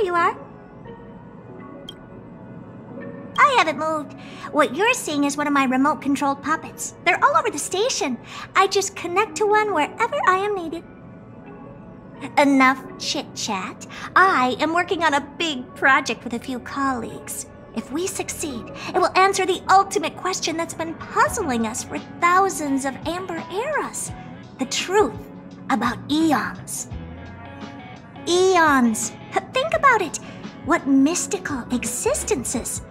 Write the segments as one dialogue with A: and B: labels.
A: you are. I haven't moved. What you're seeing is one of my remote-controlled puppets. They're all over the station. I just connect to one wherever I am needed. Enough chit-chat. I am working on a big project with a few colleagues. If we succeed, it will answer the ultimate question that's been puzzling us for thousands of amber eras. The truth about eons. Eons. Think about it. What mystical existences.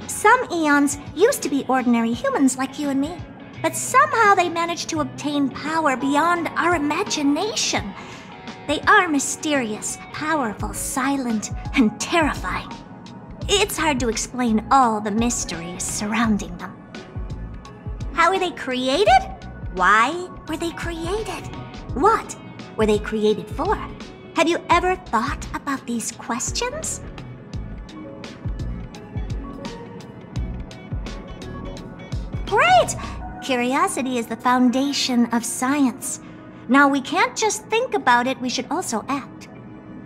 A: Some eons used to be ordinary humans like you and me, but somehow they managed to obtain power beyond our imagination. They are mysterious, powerful, silent, and terrifying. It's hard to explain all the mysteries surrounding them. How were they created? Why were they created? What were they created for? Have you ever thought about these questions? Great! Curiosity is the foundation of science. Now, we can't just think about it, we should also act.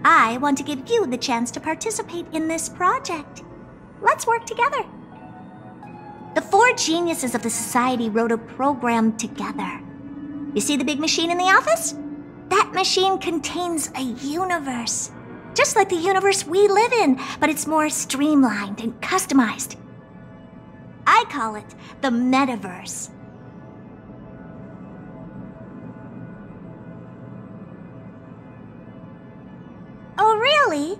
A: I want to give you the chance to participate in this project. Let's work together. The 4 geniuses of the society wrote a program together. You see the big machine in the office? That machine contains a universe. Just like the universe we live in, but it's more streamlined and customized. I call it the metaverse. Oh, really?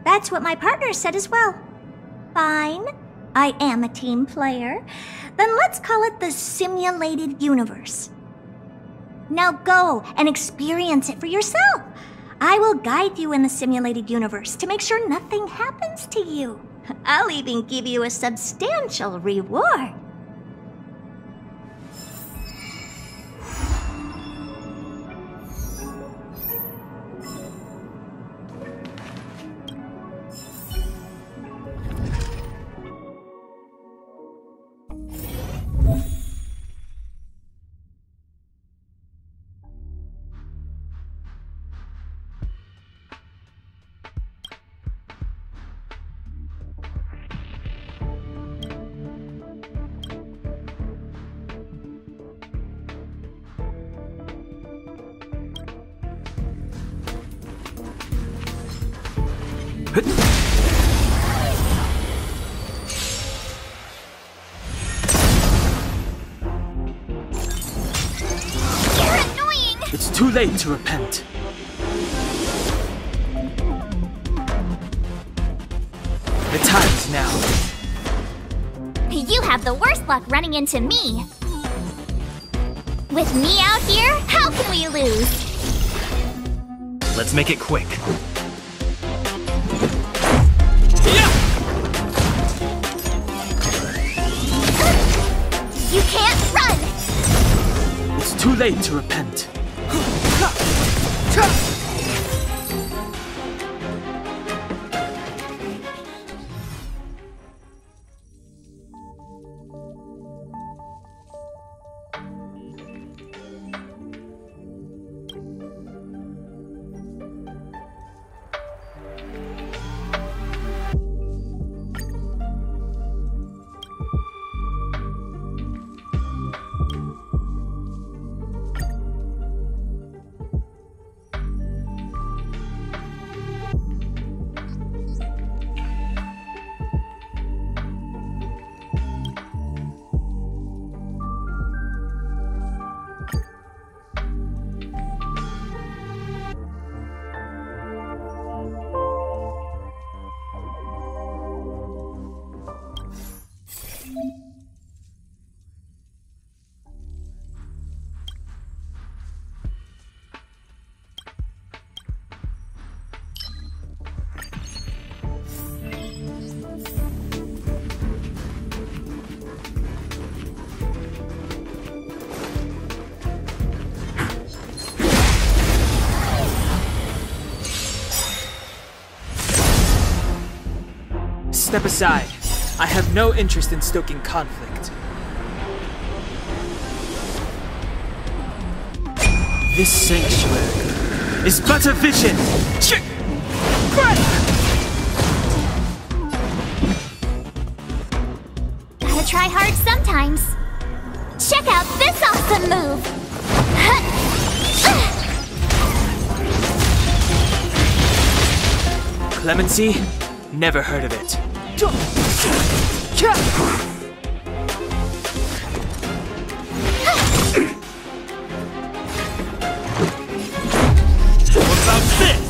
A: That's what my partner said as well. Fine. I am a team player. Then let's call it the simulated universe. Now go and experience it for yourself. I will guide you in the simulated universe to make sure nothing happens to you. I'll even give you a substantial reward.
B: It's too late to repent. The time is now.
C: You have the worst luck running into me. With me out here, how can we lose?
B: Let's make it quick.
C: You can't run!
B: It's too late to repent. Step aside. I have no interest in stoking conflict. This sanctuary is but a vision!
C: try hard sometimes. Check out this awesome move!
B: Clemency? Never heard of it.
D: What about this?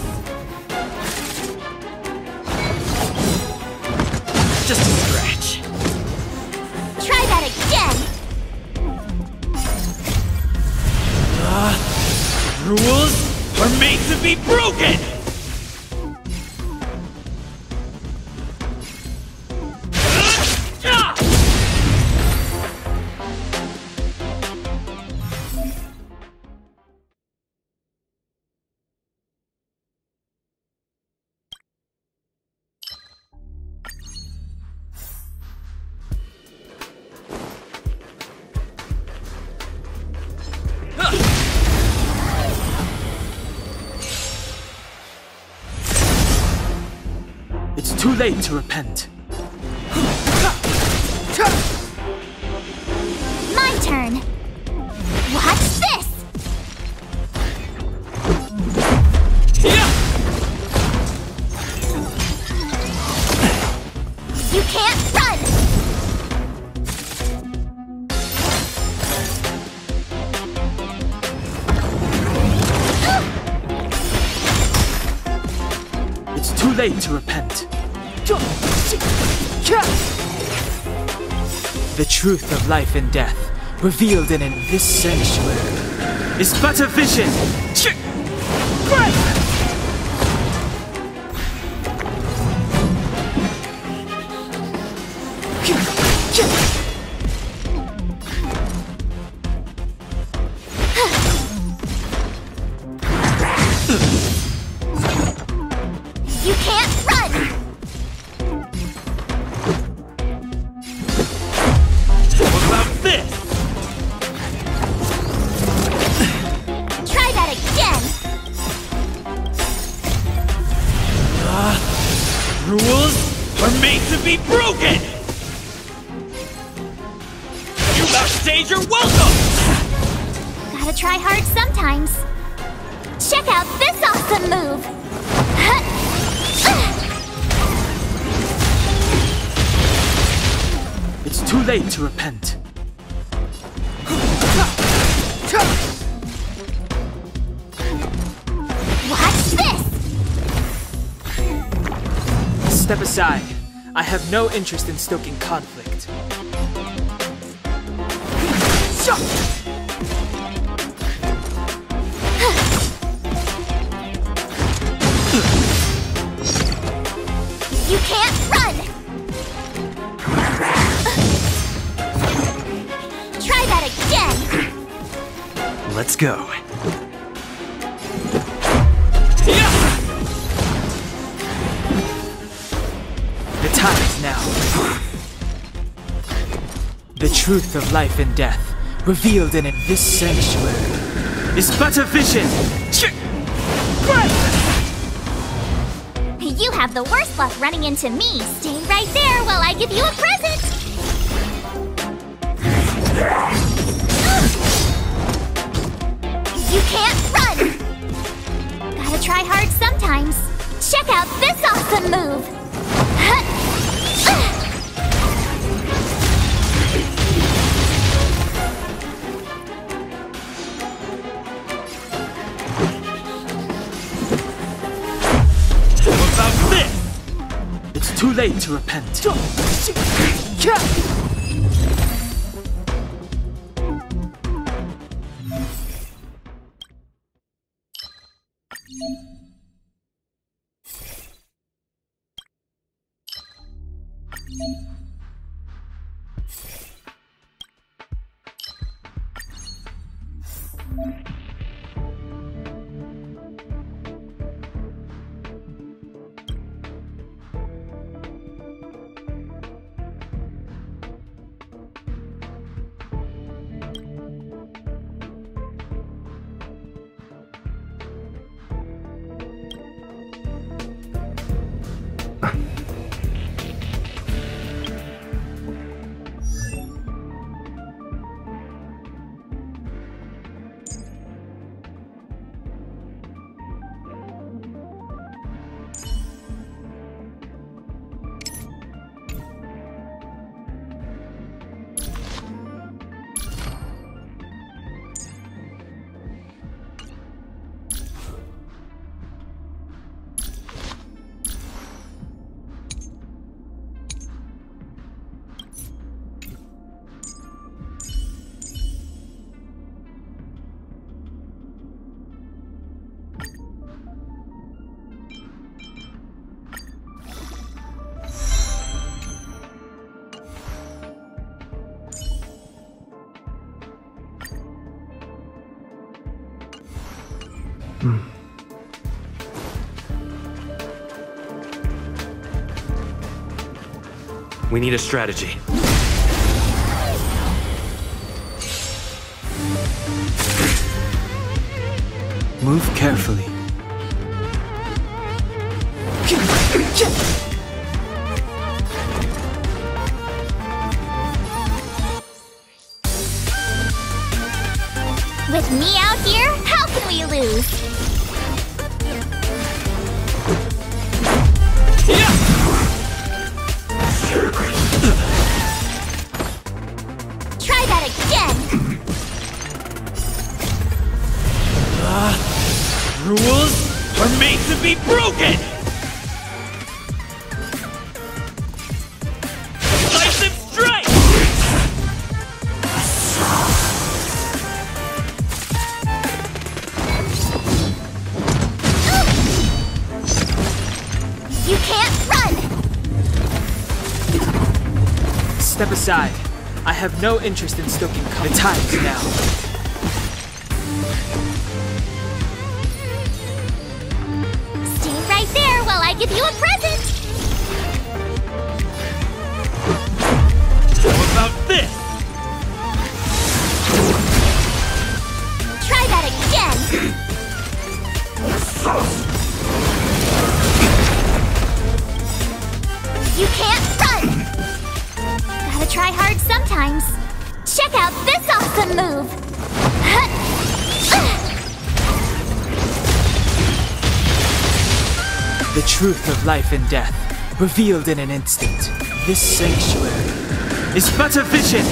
D: Just a scratch.
C: Try that again!
D: Rules are made to be broken!
B: It's too late to repent.
C: My turn! Watch this! You can't run!
B: It's too late to repent. The truth of life and death, revealed in this sanctuary, is but a vision.
C: You can't run!
D: What about this?
C: Try that again!
D: Rules are made to be broken! You backstage are welcome!
C: Gotta try hard sometimes. Check out this awesome move!
B: It's too late to repent.
C: Watch this!
B: Step aside. I have no interest in stoking conflict.
C: You can't run! Try that again!
D: Let's go.
B: The time is now. The truth of life and death, revealed in this sanctuary, is but a vision.
C: You have the worst luck running into me. Stay right there while I give you a present! You can't run! Gotta try hard sometimes. Check out this awesome move!
D: What about this?
B: It's too late to repent.
E: We need a strategy.
B: Move carefully.
C: With me out here, how can we lose? Try that again!
D: Rules are made to be broken! Decisive strike!
C: You can't run!
B: Step aside. I have no interest in stoking the tides now.
C: Stay right there while I give you a present!
D: How about this?
C: Try that again! You can't run! Gotta try hard sometimes. Check out this awesome move!
B: The truth of life and death, revealed in an instant. This sanctuary is but a vision!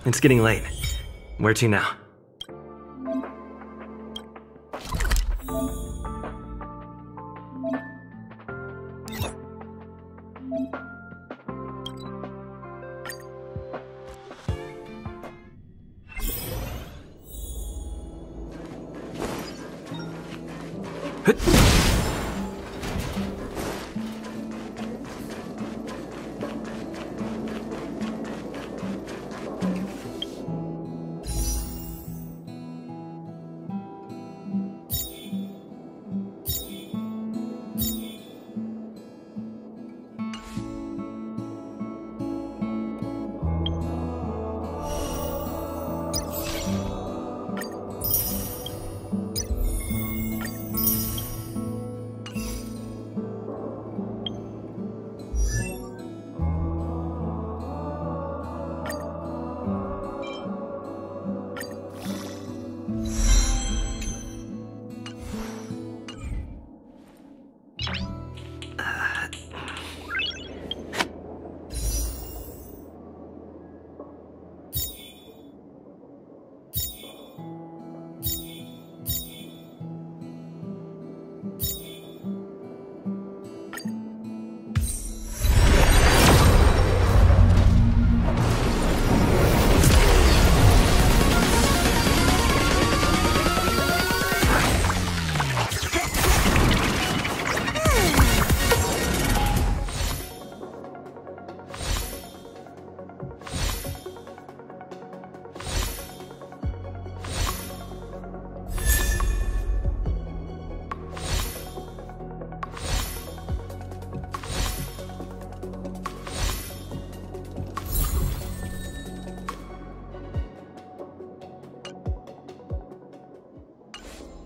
E: It's getting late. Where to now?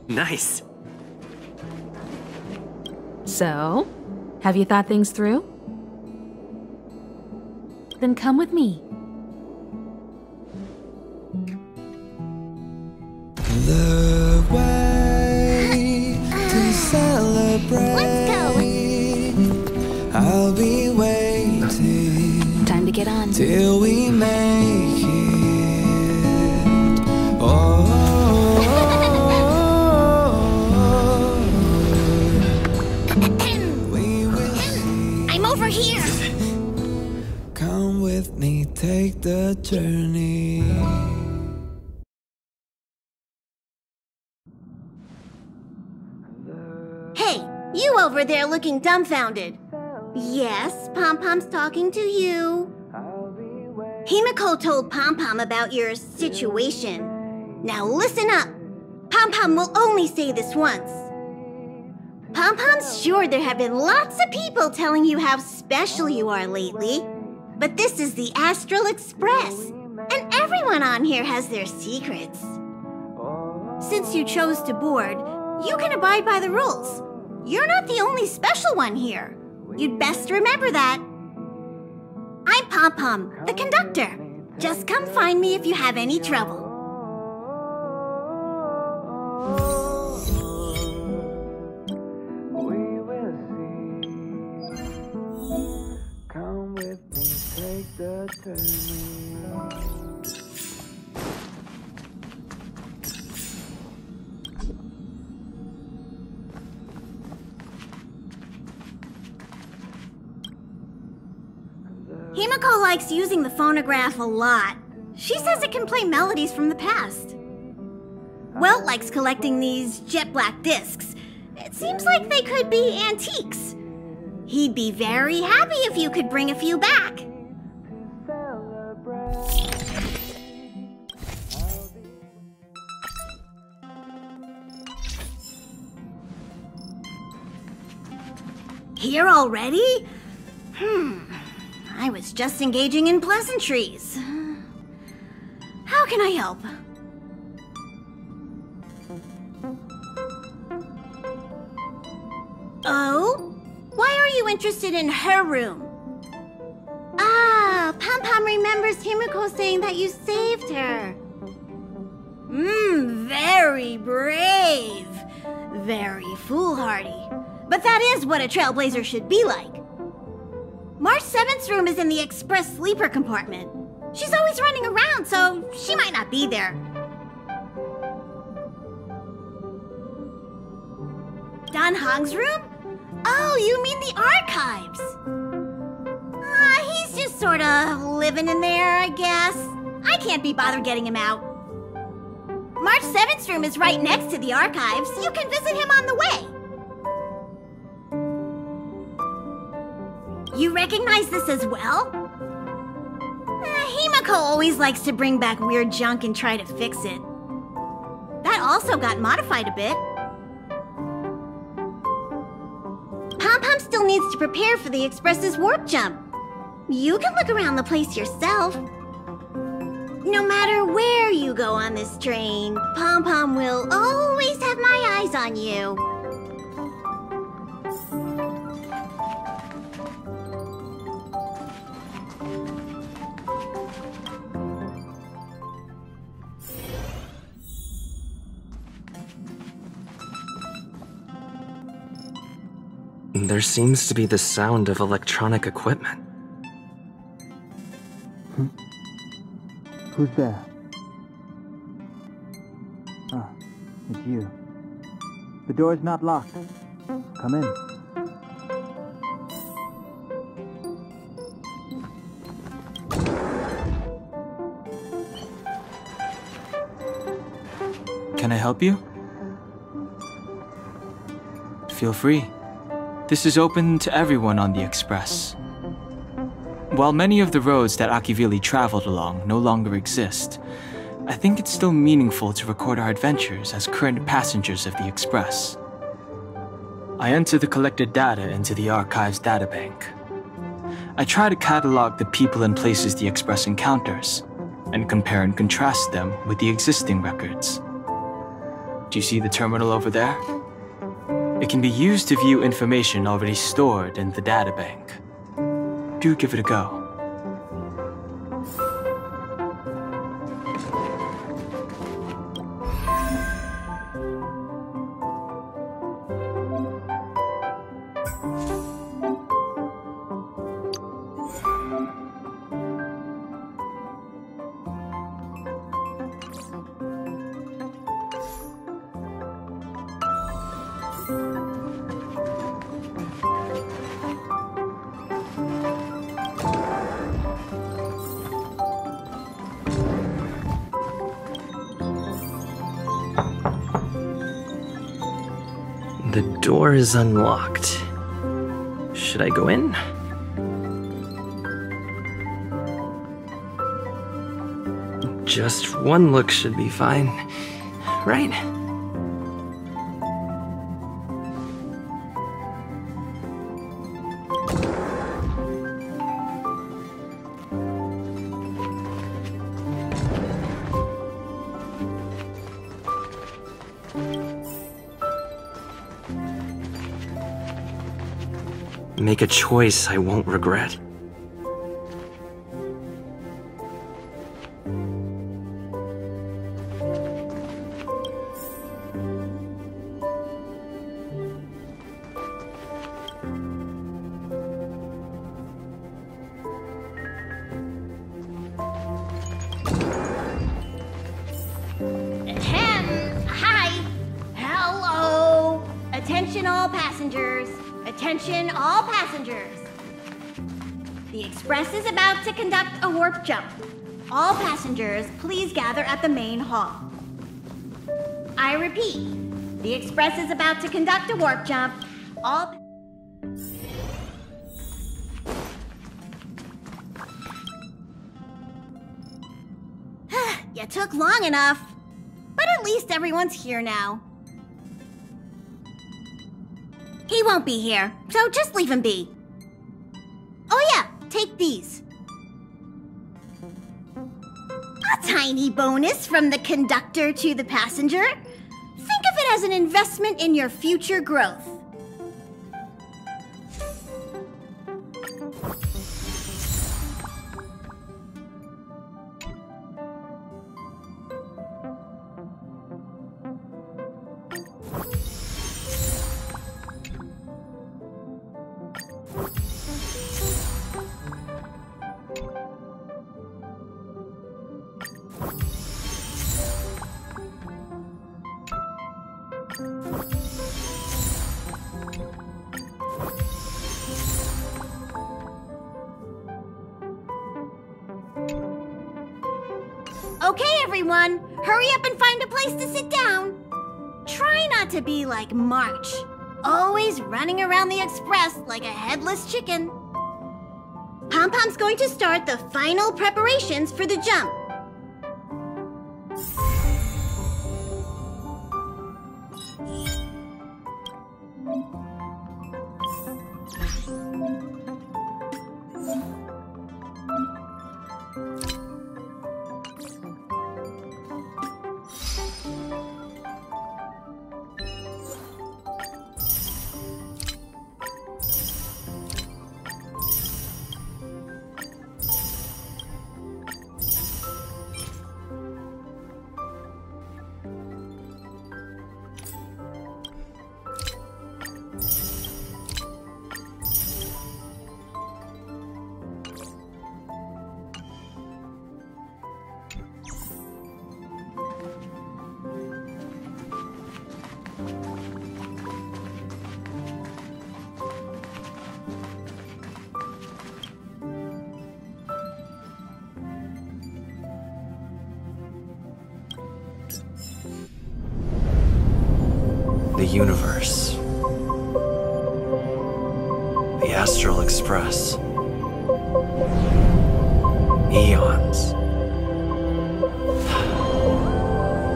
E: Nice.
F: So, have you thought things through? Then come with me.
G: The way to celebrate.
C: Let's go.
G: I'll be waiting.
F: Time to get on.
G: Till we make it. Oh.
C: I'm over here.
G: Come with me, take the journey.
H: Hey, you over there looking dumbfounded. Yes, Pom-Pom's talking to you. Himiko told Pom-Pom about your situation. Now listen up. Pom-Pom will only say this once. Pom-Pom's sure there have been lots of people telling you how special you are lately. But this is the Astral Express, and everyone on here has their secrets. Since you chose to board, you can abide by the rules. You're not the only special one here. You'd best remember that. I'm Pom-Pom, the conductor. Just come find me if you have any trouble.
G: We will see. Come with me, take the journey.
H: Himiko likes using the phonograph a lot. She says it can play melodies from the past. Welt likes collecting these jet black discs. It seems like they could be antiques. He'd be very happy if you could bring a few back. Here already? I was just engaging in pleasantries. How can I help? Oh? Why are you interested in her room? Ah, Pom-Pom remembers Himiko saying that you saved her. Very brave. Very foolhardy. But that is what a trailblazer should be like. March 7th's room is in the express sleeper compartment. She's always running around, so she might not be there. Dan Hong's room? Oh, you mean the archives? He's just sorta living in there, I guess. I can't be bothered getting him out. March 7th's room is right next to the archives. You can visit him on the way. You recognize this as well? Himako always likes to bring back weird junk and try to fix it. That also got modified a bit. Pom-Pom still needs to prepare for the Express's warp jump. You can look around the place yourself. No matter where you go on this train, Pom-Pom will always have my eyes on you.
E: There seems to be the sound of electronic equipment.
I: Who's there? Ah, it's you. The door is not locked. Come in.
B: Can I help you? Feel free. This is open to everyone on the Express. While many of the roads that Akivili traveled along no longer exist, I think it's still meaningful to record our adventures as current passengers of the Express. I enter the collected data into the Archives databank. I try to catalog the people and places the Express encounters, and compare and contrast them with the existing records. Do you see the terminal over there? It can be used to view information already stored in the databank. Do give it a go.
E: The door is unlocked. Should I go in? Just one look should be fine, right? Make a choice I won't regret.
H: Hi! Hello! Attention all passengers! Attention all passengers! The Express is about to conduct a warp jump. All passengers, please gather at the main hall. I repeat, the Express is about to conduct a warp jump. All... You took long enough. But at least everyone's here now. He won't be here, so just leave him be. Oh yeah, take these. A tiny bonus from the conductor to the passenger. Think of it as an investment in your future growth. everyone! Hurry up and find a place to sit down! Try not to be like March, always running around the express like a headless chicken. Pom-Pom's going to start the final preparations for the jump.
E: The universe. The Astral Express. Eons.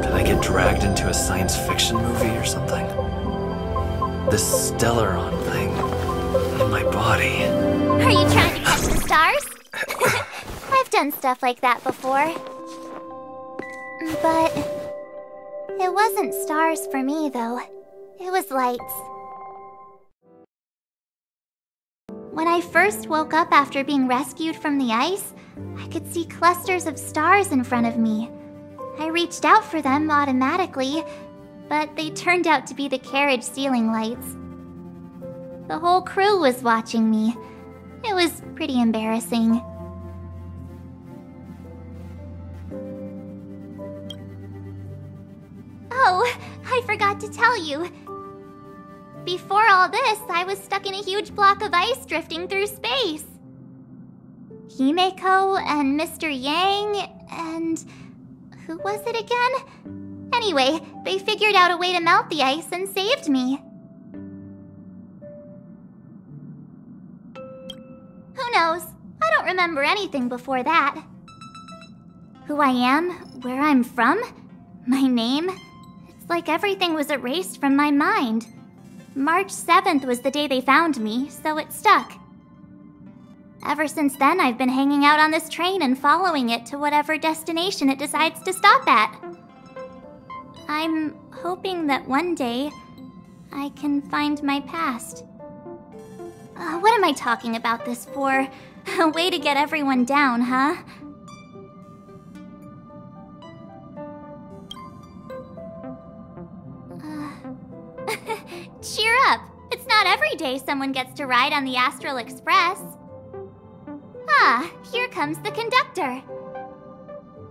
E: Did I get dragged into a science fiction movie or something? This Stellaron thing in my body.
C: Are you trying to catch the stars? I've done stuff like that before. But it wasn't stars for me, though. It was lights. When I first woke up after being rescued from the ice, I could see clusters of stars in front of me. I reached out for them automatically, but they turned out to be the carriage ceiling lights. The whole crew was watching me. It was pretty embarrassing. Oh, I forgot to tell you. Before all this, I was stuck in a huge block of ice drifting through space. Himeko and Mr. Yang and... who was it again? Anyway, they figured out a way to melt the ice and saved me. Who knows? I don't remember anything before that. Who I am, where I'm from, my name, it's like everything was erased from my mind. March 7th was the day they found me, so it stuck. Ever since then, I've been hanging out on this train and following it to whatever destination it decides to stop at. I'm hoping that one day I can find my past. What am I talking about this for? A way to get everyone down, huh? Cheer up! It's not every day someone gets to ride on the Astral Express. Ah, here comes the conductor.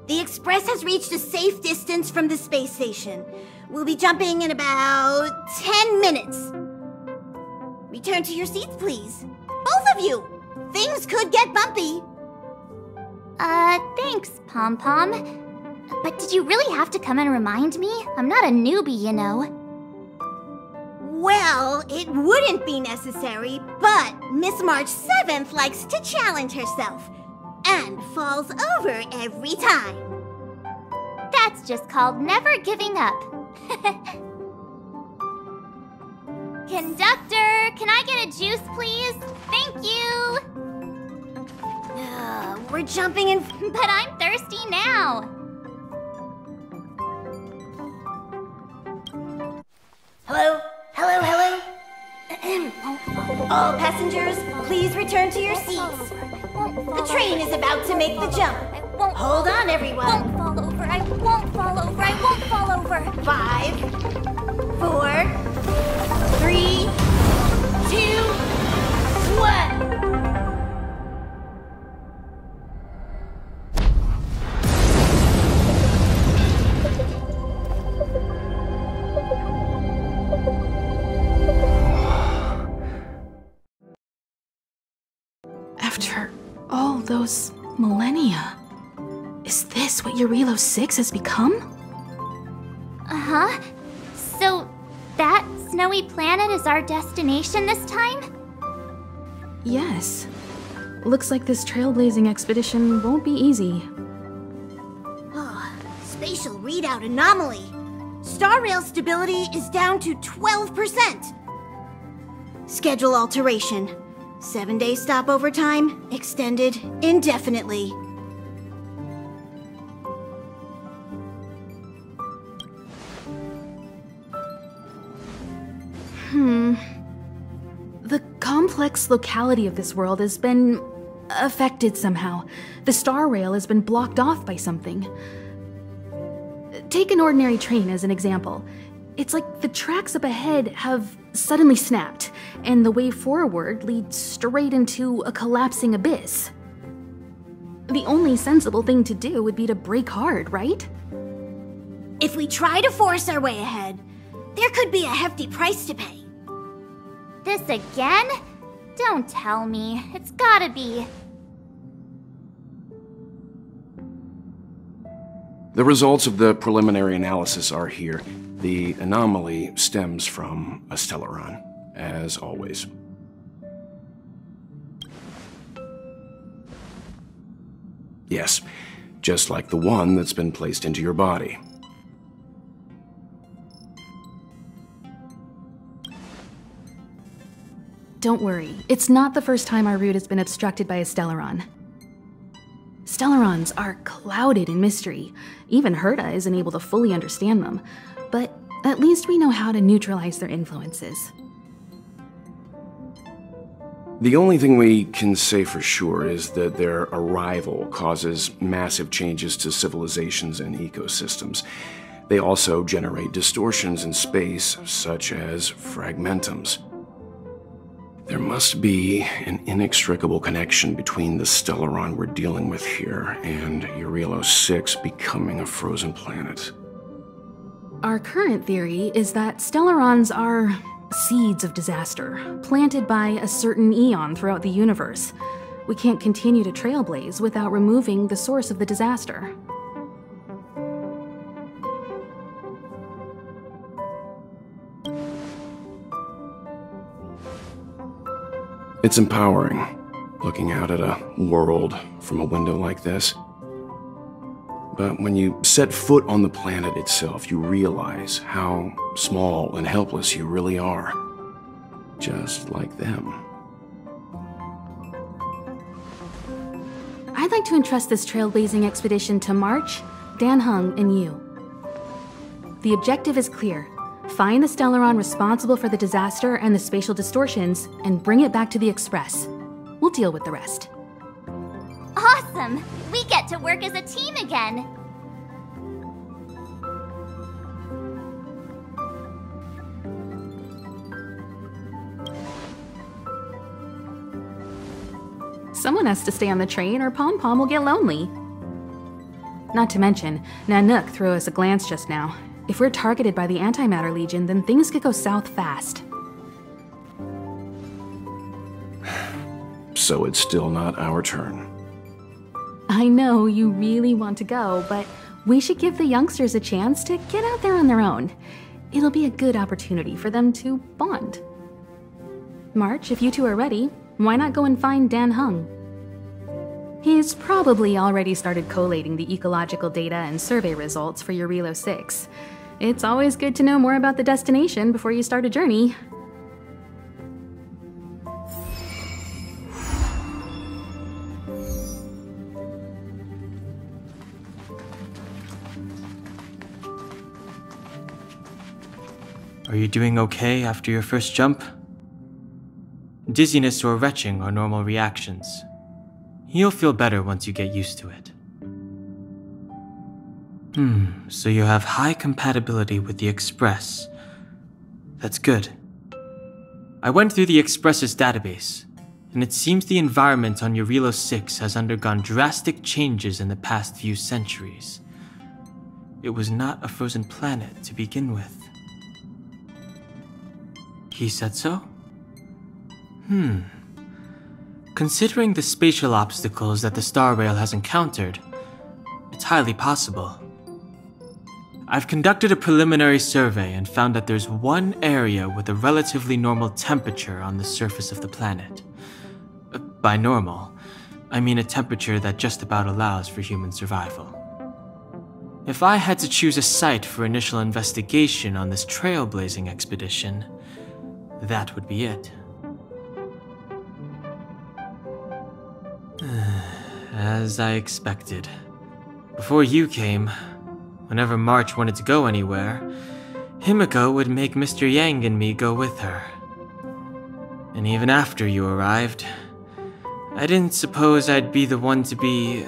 H: The Express has reached a safe distance from the space station. We'll be jumping in about 10 minutes. Return to your seats, please. Both of you! Things could get bumpy.
C: Thanks, Pom-Pom. But did you really have to come and remind me? I'm not a newbie, you know.
H: Well, it wouldn't be necessary, but Miss March 7th likes to challenge herself and falls over every time.
C: That's just called never giving up. Conductor, can I get a juice, please? Thank you!
H: We're jumping in...
C: But I'm thirsty now.
H: Hello? Hello, hello? All passengers, please return to your seats. The train is about to make the jump. Hold on, everyone.
C: I won't fall over. I won't fall over. I won't fall over.
H: 5, 4, 3, 2, 1.
F: After all those millennia, Is this what Eurilo 6 has become?
C: Uh-huh. So, that snowy planet is our destination this time?
F: Yes. Looks like this trailblazing expedition won't be easy.
H: Oh, spatial readout anomaly. StarRail stability is down to 12%. Schedule alteration. 7-day stopover time extended indefinitely.
F: The complex locality of this world has been affected somehow. The StarRail has been blocked off by something. Take an ordinary train as an example. It's like the tracks up ahead have suddenly snapped, and the way forward leads straight into a collapsing abyss. The only sensible thing to do would be to brake hard, right?
H: If we try to force our way ahead, there could be a hefty price to pay.
C: This again? Don't tell me. It's gotta be.
J: The results of the preliminary analysis are here. The anomaly stems from a Stellaron, as always. Yes, just like the one that's been placed into your body.
F: Don't worry, it's not the first time our route has been obstructed by a Stellaron. Stellarons are clouded in mystery. Even Herta isn't able to fully understand them, but at least we know how to neutralize their influences.
J: The only thing we can say for sure is that their arrival causes massive changes to civilizations and ecosystems. They also generate distortions in space, such as fragmentums. There must be an inextricable connection between the Stellaron we're dealing with here and Eurilo 6 becoming a frozen planet.
F: Our current theory is that Stellarons are seeds of disaster, planted by a certain eon throughout the universe. We can't continue to trailblaze without removing the source of the disaster.
J: It's empowering, looking out at a world from a window like this. But when you set foot on the planet itself, you realize how small and helpless you really are. Just like them.
F: I'd like to entrust this trailblazing expedition to March, Dan Heng, and you. The objective is clear. Find the Stellaron responsible for the disaster and the spatial distortions, and bring it back to the Express. We'll deal with the rest.
C: Awesome! We get to work as a team again!
F: Someone has to stay on the train or Pom Pom will get lonely. Not to mention, Nanook threw us a glance just now. If we're targeted by the Antimatter Legion, then things could go south fast.
J: So it's still not our turn.
F: I know you really want to go, but we should give the youngsters a chance to get out there on their own. It'll be a good opportunity for them to bond. March, if you two are ready, why not go and find Dan Heng? He's probably already started collating the ecological data and survey results for Eurilo 6. It's always good to know more about the destination before you start a journey.
B: Are you doing okay after your first jump? Dizziness or retching are normal reactions. You'll feel better once you get used to it. So you have high compatibility with the Express. That's good. I went through the Express's database, and it seems the environment on Eurilo 6 has undergone drastic changes in the past few centuries. It was not a frozen planet to begin with. He said so? Considering the spatial obstacles that the StarRail has encountered, It's highly possible. I've conducted a preliminary survey and found that there's one area with a relatively normal temperature on the surface of the planet. By normal, I mean a temperature that just about allows for human survival. If I had to choose a site for initial investigation on this trailblazing expedition, that would be it. As I expected. Before you came, whenever March wanted to go anywhere, Himiko would make Mr. Yang and me go with her. And even after you arrived, I didn't suppose I'd be the one to be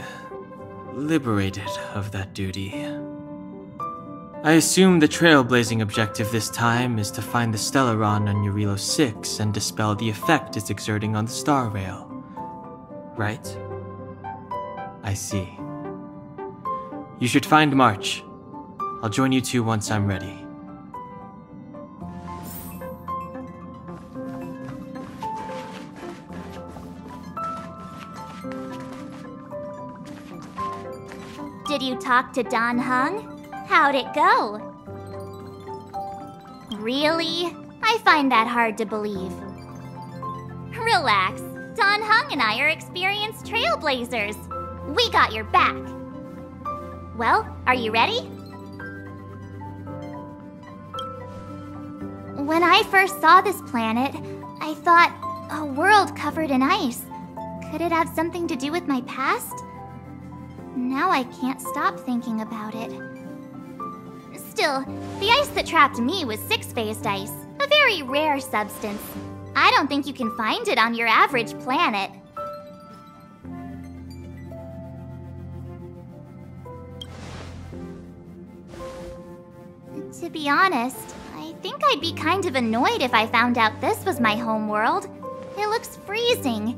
B: liberated of that duty. I assume the trailblazing objective this time is to find the Stellaron on Eurilo 6 and dispel the effect it's exerting on the StarRail. Right? I see. You should find March. I'll join you two once I'm ready.
C: Did you talk to Dan Heng? How'd it go? Really? I find that hard to believe. Relax. Dan Heng and I are experienced trailblazers. We got your back. Well, are you ready? When I first saw this planet, I thought, a world covered in ice. Could it have something to do with my past? Now I can't stop thinking about it. Still, the ice that trapped me was six-phased ice, a very rare substance. I don't think you can find it on your average planet. To be honest, I think I'd be kind of annoyed if I found out this was my home world. It looks freezing.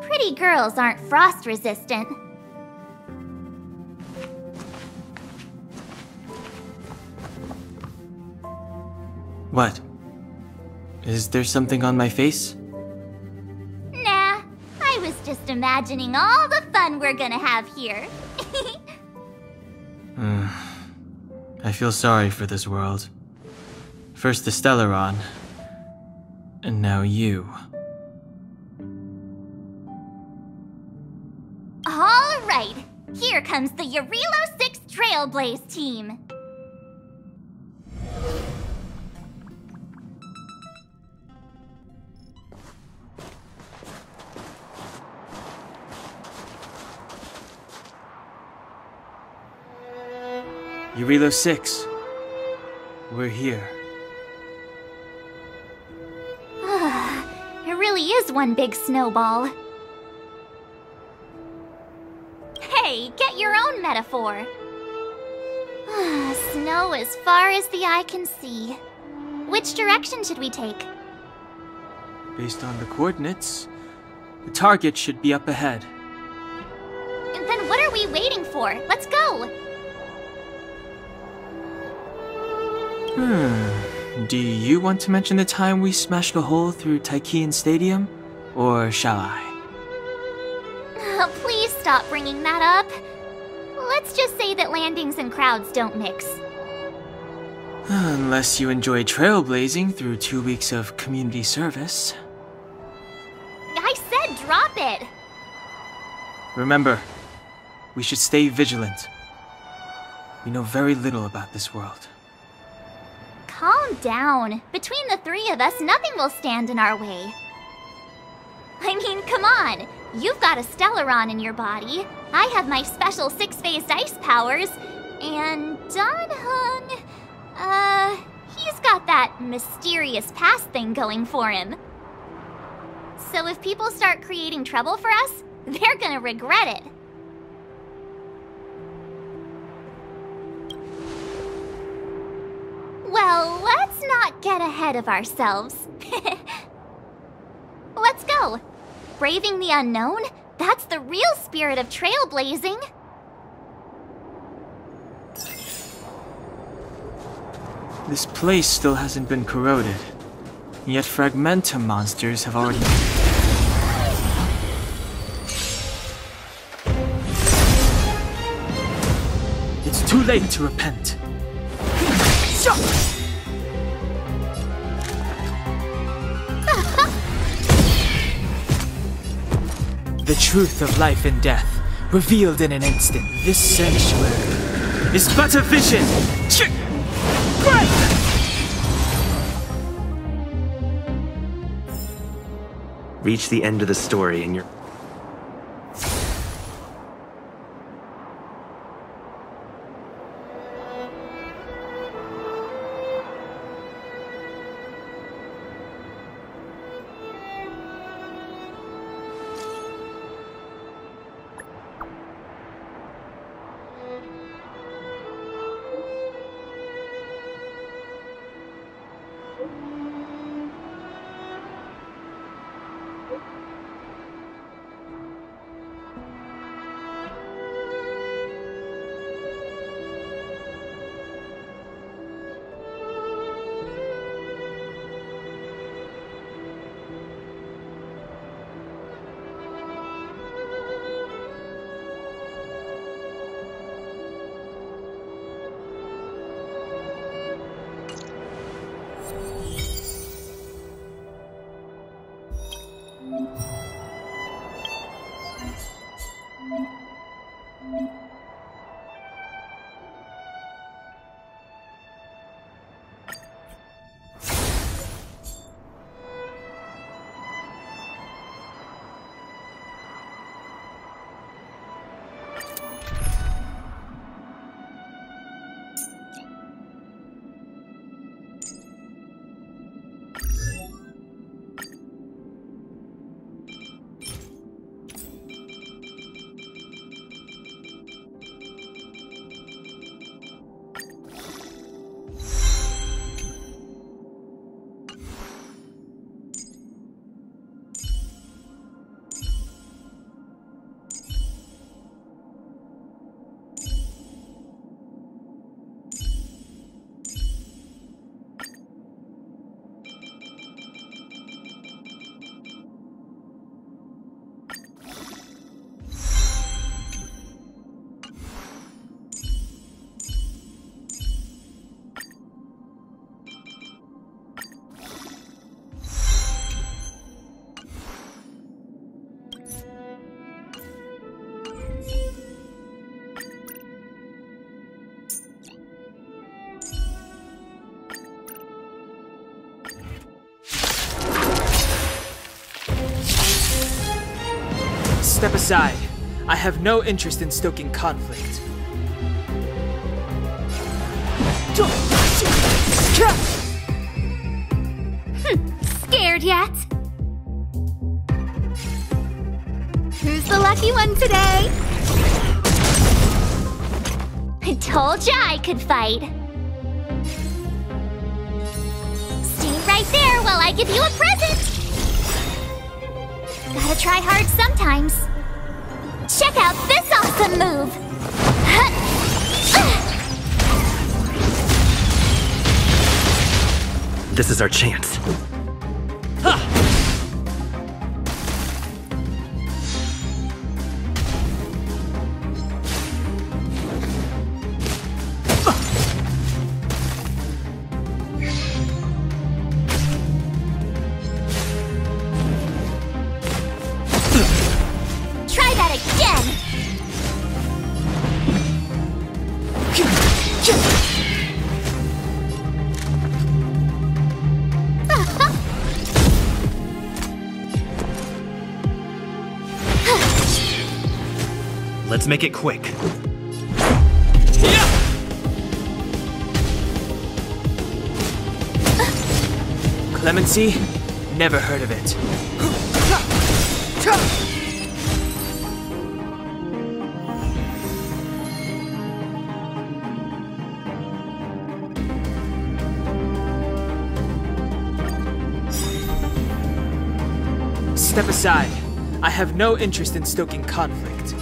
C: Pretty girls aren't frost-resistant.
B: What? Is there something on my face?
C: Nah, I was just imagining all the fun we're gonna have here.
B: I feel sorry for this world. First the Stellaron, and now you.
C: All right, here comes the Eurilo 6 Trailblaze team.
B: Eurilo 6. We're here.
C: It really is one big snowball. Hey, get your own metaphor. Snow as far as the eye can see. Which direction should we take?
B: Based on the coordinates, the target should be up ahead.
C: Then what are we waiting for? Let's go!
B: Do you want to mention the time we smashed a hole through Taikian Stadium? Or shall I?
C: Please stop bringing that up. Let's just say that landings and crowds don't mix.
B: Unless you enjoy trailblazing through 2 weeks of community service.
C: I said drop it!
B: Remember, we should stay vigilant. We know very little about this world.
C: Calm down. Between the three of us, nothing will stand in our way. I mean, come on. You've got a Stellaron in your body. I have my special six-phased ice powers. And Dan Heng, he's got that mysterious past thing going for him. So if people start creating trouble for us, they're gonna regret it. Well, let's not get ahead of ourselves. Let's go. Braving the unknown? That's the real spirit of trailblazing.
B: This place still hasn't been corroded, yet fragmentum monsters have already... late to repent. The truth of life and death, revealed in an instant. This sanctuary is but a vision.
E: Reach the end of the story and you're...
B: Step aside. I have no interest in stoking conflict.
C: Scared yet? Who's the lucky one today? I told ya I could fight. Stay right there while I give you a present. Gotta try hard sometimes. Check out this awesome move!
E: This is our chance.
C: Try that again!
E: Let's make it quick.
B: Clemency? Never heard of it. Step aside. I have no interest in stoking conflict.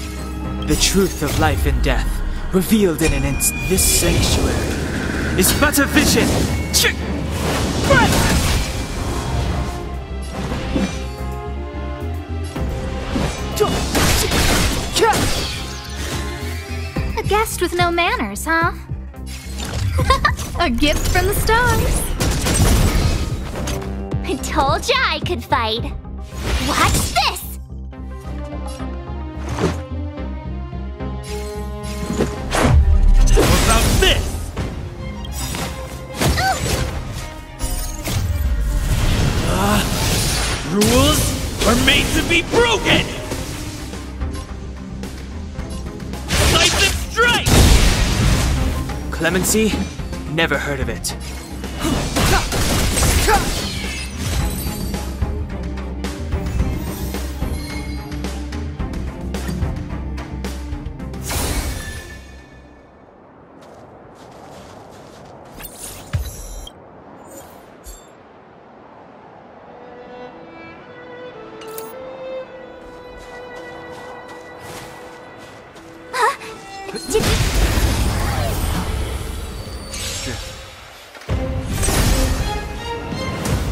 B: The truth of life and death, revealed in an instant. This sanctuary is but a vision.
C: A guest guest with no manners, huh? A gift from the stars. I told ya I could fight. Watch this!
D: How about this? Rules are made to be broken! Slice and strike!
B: Clemency? Never heard of it.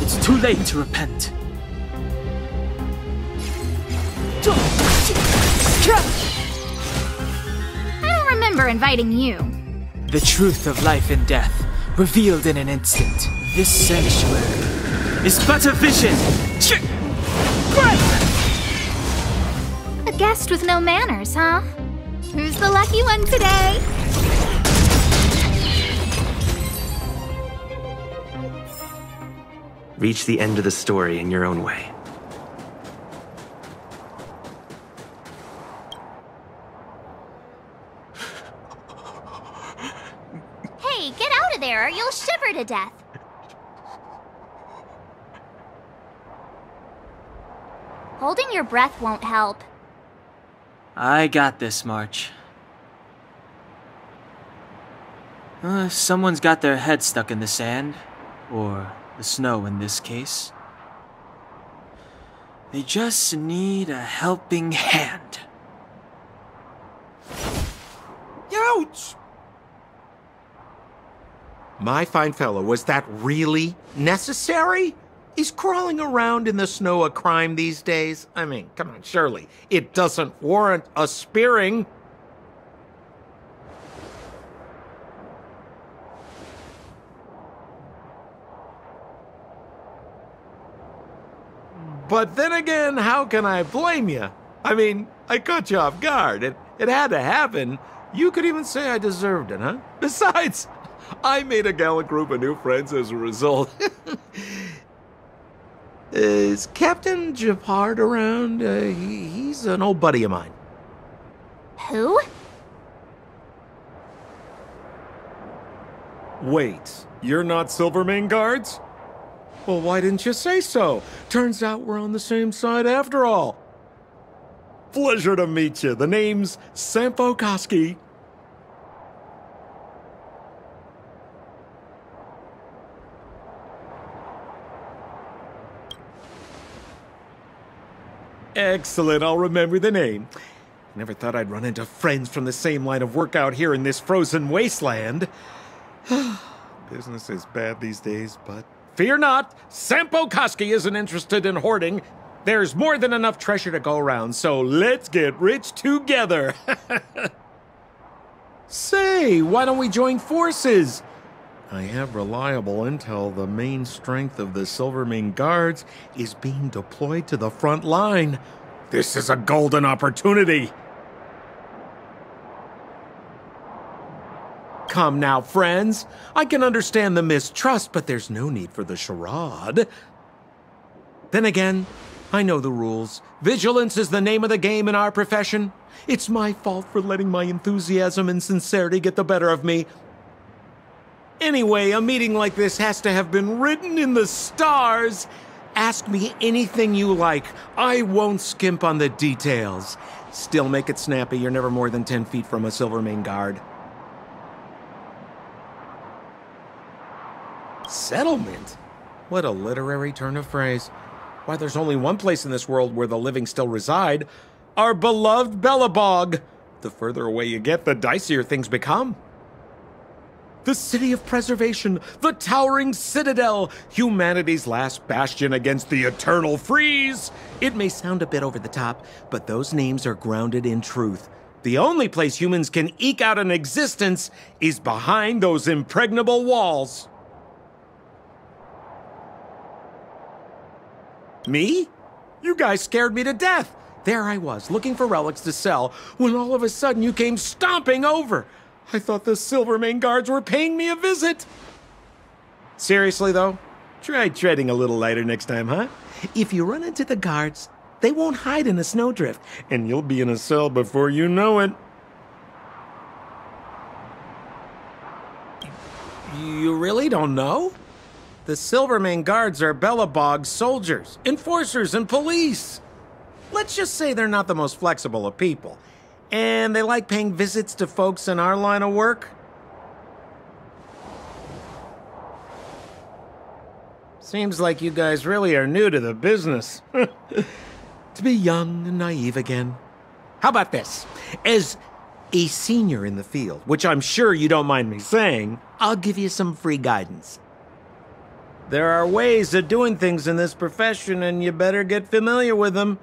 B: It's too late to repent.
C: I don't remember inviting you.
B: The truth of life and death, revealed in an instant. This sanctuary is but a vision.
C: A guest with no manners, huh? Who's the lucky one today?
E: Reach the end of the story in your own way.
C: Hey, get out of there or you'll shiver to death. Holding your breath won't help.
B: I got this, March. If someone's got their head stuck in the sand, or the snow in this case, they just need a helping hand.
K: Ouch! My fine fellow, was that really necessary? Is crawling around in the snow a crime these days? I mean, come on, surely. It doesn't warrant a spearing. But then again, how can I blame you? I mean, I caught you off guard. It had to happen. You could even say I deserved it, huh? Besides, I made a gallant group of new friends as a result. Is Captain Japard around? He's an old buddy of mine.
C: Who?
K: Wait, you're not Silvermane guards? Well, why didn't you say so? Turns out we're on the same side after all. Pleasure to meet you. The name's Sampo Koski. Excellent, I'll remember the name. Never thought I'd run into friends from the same line of work out here in this frozen wasteland. Business is bad these days, but fear not, Sampo Koski isn't interested in hoarding. There's more than enough treasure to go around, so let's get rich together. Say, why don't we join forces? I have reliable intel the main strength of the Silvermane Guards is being deployed to the front line. This is a golden opportunity. Come now, friends. I can understand the mistrust, but there's no need for the charade. Then again, I know the rules. Vigilance is the name of the game in our profession. It's my fault for letting my enthusiasm and sincerity get the better of me. Anyway, a meeting like this has to have been written in the stars. Ask me anything you like. I won't skimp on the details. Still make it snappy. You're never more than 10 feet from a Silvermane guard. Settlement? What a literary turn of phrase. Why, there's only one place in this world where the living still reside. Our beloved Belabog. The further away you get, the dicier things become. The city of preservation, the towering citadel, humanity's last bastion against the eternal freeze. It may sound a bit over the top, but those names are grounded in truth. The only place humans can eke out an existence is behind those impregnable walls. Me? You guys scared me to death. There I was, looking for relics to sell, when all of a sudden you came stomping over. I thought the Silvermane guards were paying me a visit. Seriously, though, try treading a little lighter next time, huh? If you run into the guards, they won't hide in a snowdrift, and you'll be in a cell before you know it. You really don't know? The Silvermane guards are Belabog soldiers, enforcers, and police. Let's just say they're not the most flexible of people, and they like paying visits to folks in our line of work. Seems like you guys really are new to the business. To be young and naive again. How about this? As a senior in the field, which I'm sure you don't mind me saying, I'll give you some free guidance. There are ways of doing things in this profession, and you better get familiar with them.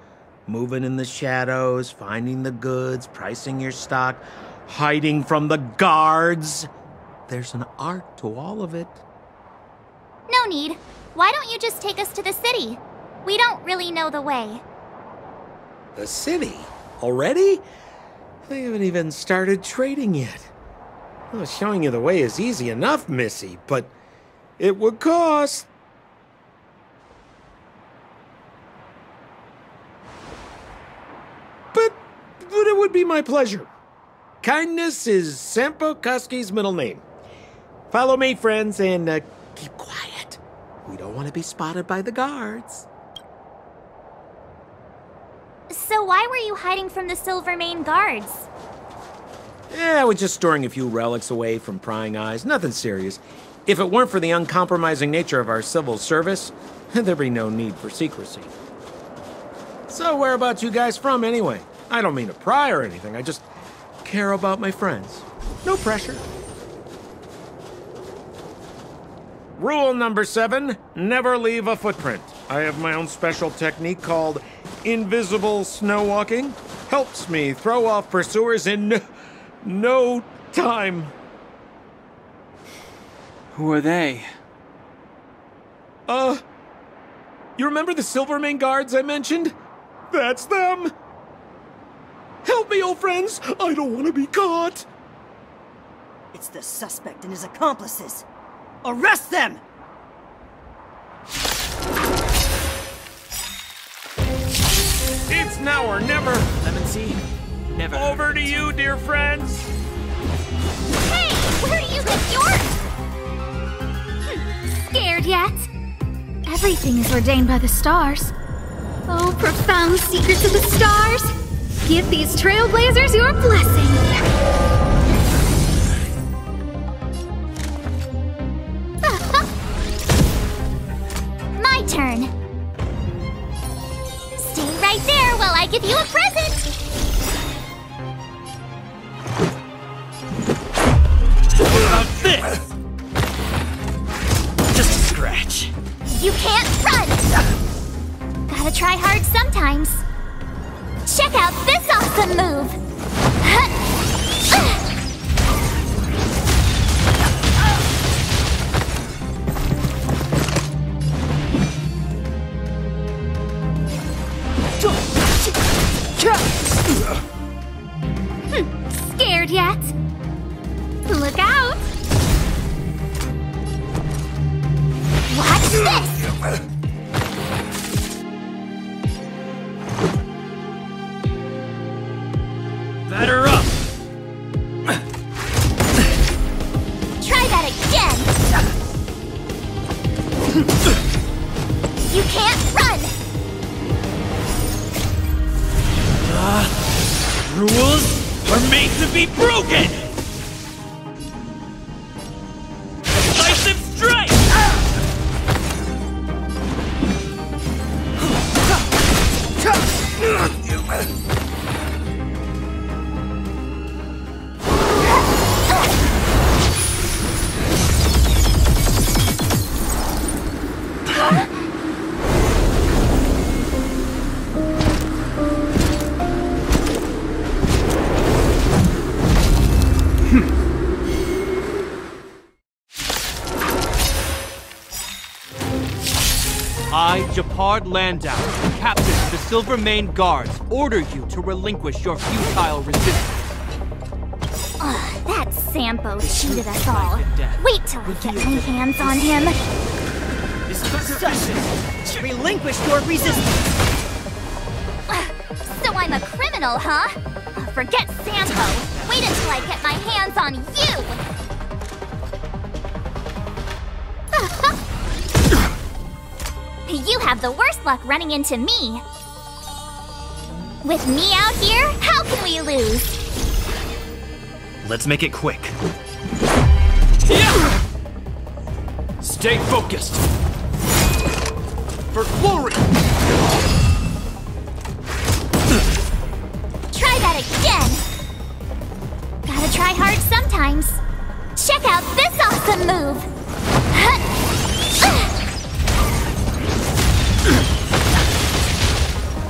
K: Moving in the shadows, finding the goods, pricing your stock, hiding from the guards. There's an art to all of it.
C: No need. Why don't you just take us to the city? We don't really know the way.
K: The city? Already? They haven't even started trading yet. Well, showing you the way is easy enough, Missy, but it would cost. But it would be my pleasure. Kindness is Sampo Koski's middle name. Follow me, friends, and keep quiet. We don't want to be spotted by the guards.
C: So why were you hiding from the Silvermane guards?
K: Yeah, I was just storing a few relics away from prying eyes. Nothing serious. If it weren't for the uncompromising nature of our civil service, there'd be no need for secrecy. So whereabouts you guys from, anyway? I don't mean to pry or anything. I just care about my friends. No pressure. Rule number 7, never leave a footprint. I have my own special technique called invisible snow walking. Helps me throw off pursuers in no time.
B: Who are they?
K: You remember the Silvermane guards I mentioned? That's them! Help me, old friends! I don't want to be caught!
L: It's the suspect and his accomplices. Arrest them!
K: It's now or never!
B: Lemon Sea? Never.
K: Over to you, dear friends!
C: Hey! Where do you think you're... Scared yet? Everything is ordained by the stars. Oh, profound secrets of the stars! Give these trailblazers your blessing! My turn. Stay right there while I give you a present!
D: What about this? Just a scratch.
C: You can't run! Gotta try hard sometimes. Check out this awesome move! Scared yet? Look out! Watch this!
D: Batter up!
C: Try that again! You can't run!
D: Rules are made to be broken! Decisive strike!
M: Card Landau, Captain of the Silvermane Guards, order you to relinquish your futile resistance.
C: That Sampo cheated us all. Wait till I get my hands on him.
L: Relinquish your resistance!
C: So I'm a criminal, huh? Forget Sampo. Wait until I get my hands on you! You have the worst luck running into me. With me out here, how can we lose?
D: Let's make it quick.
M: Stay focused! For glory!
C: Try that again! Gotta try hard sometimes. Check out this awesome move!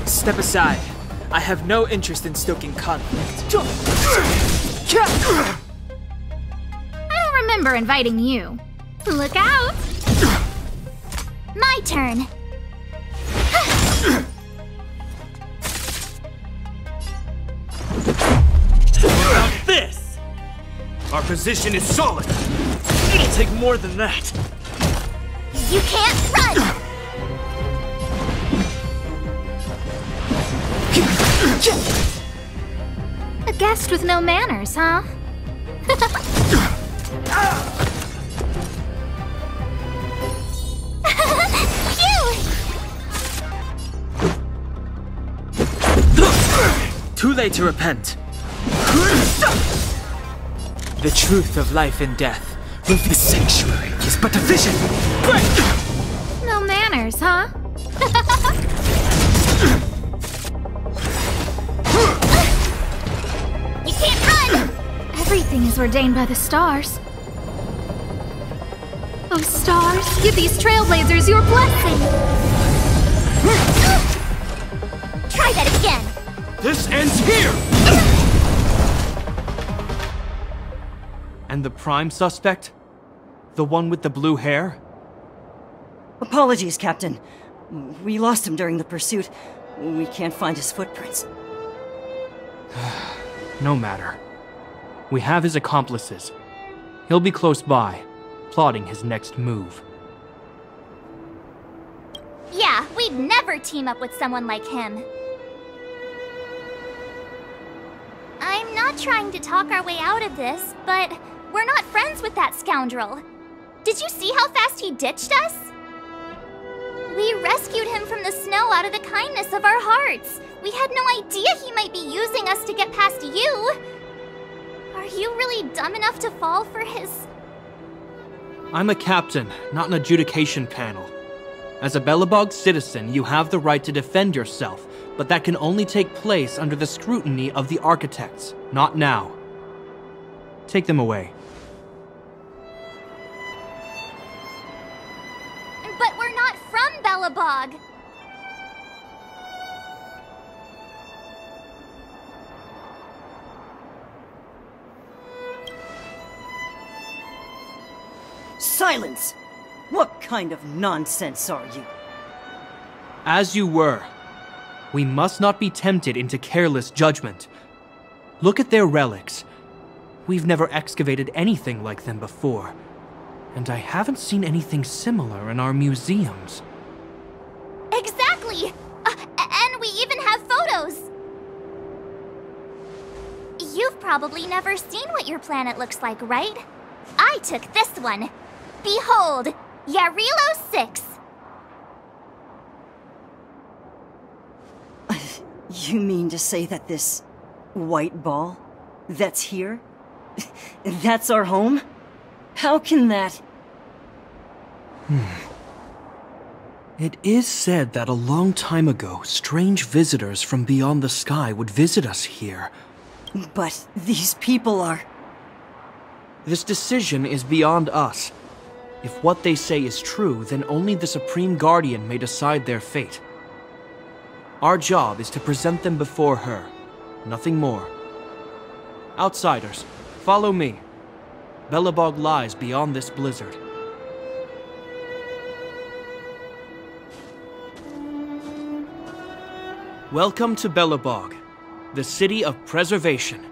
B: Step aside. I have no interest in stoking conflict.
C: I don't remember inviting you. Look out! My turn.
D: About this! Our position is solid. It'll take more than that.
C: You can't run! A guest with no manners, huh?
B: Too late to repent. The truth of life and death. The sanctuary is but a vision.
C: No manners, huh? You can't run! Everything is ordained by the stars. Oh, stars, give these trailblazers your blessing! Try that again!
M: This ends here! And the prime suspect? The one with the blue hair?
L: Apologies, Captain. We lost him during the pursuit. We can't find his footprints.
M: No matter. We have his accomplices. He'll be close by, plotting his next move.
C: Yeah, we'd never team up with someone like him. I'm not trying to talk our way out of this, but we're not friends with that scoundrel. Did you see how fast he ditched us? We rescued him from the snow out of the kindness of our hearts. We had no idea he might be using us to get past you. Are you really dumb enough to fall for his...
M: I'm a captain, not an adjudication panel. As a Belabog citizen, you have the right to defend yourself, but that can only take place under the scrutiny of the architects, not now. Take them away.
C: But we're not from Belabog!
L: Silence! What kind of nonsense are you?
M: As you were. We must not be tempted into careless judgment. Look at their relics. We've never excavated anything like them before, and I haven't seen anything similar in our museums.
C: Exactly! And we even have photos! You've probably never seen what your planet looks like, right? I took this one. Behold, Yarilo 6.
L: You mean to say that this white ball that's here, that's our home? How can that...
M: It is said that a long time ago, strange visitors from beyond the sky would visit us here.
L: But these people are...
M: This decision is beyond us. If what they say is true, then only the Supreme Guardian may decide their fate. Our job is to present them before her, nothing more. Outsiders, follow me. Belabog lies beyond this blizzard. Welcome to Belabog, the city of preservation.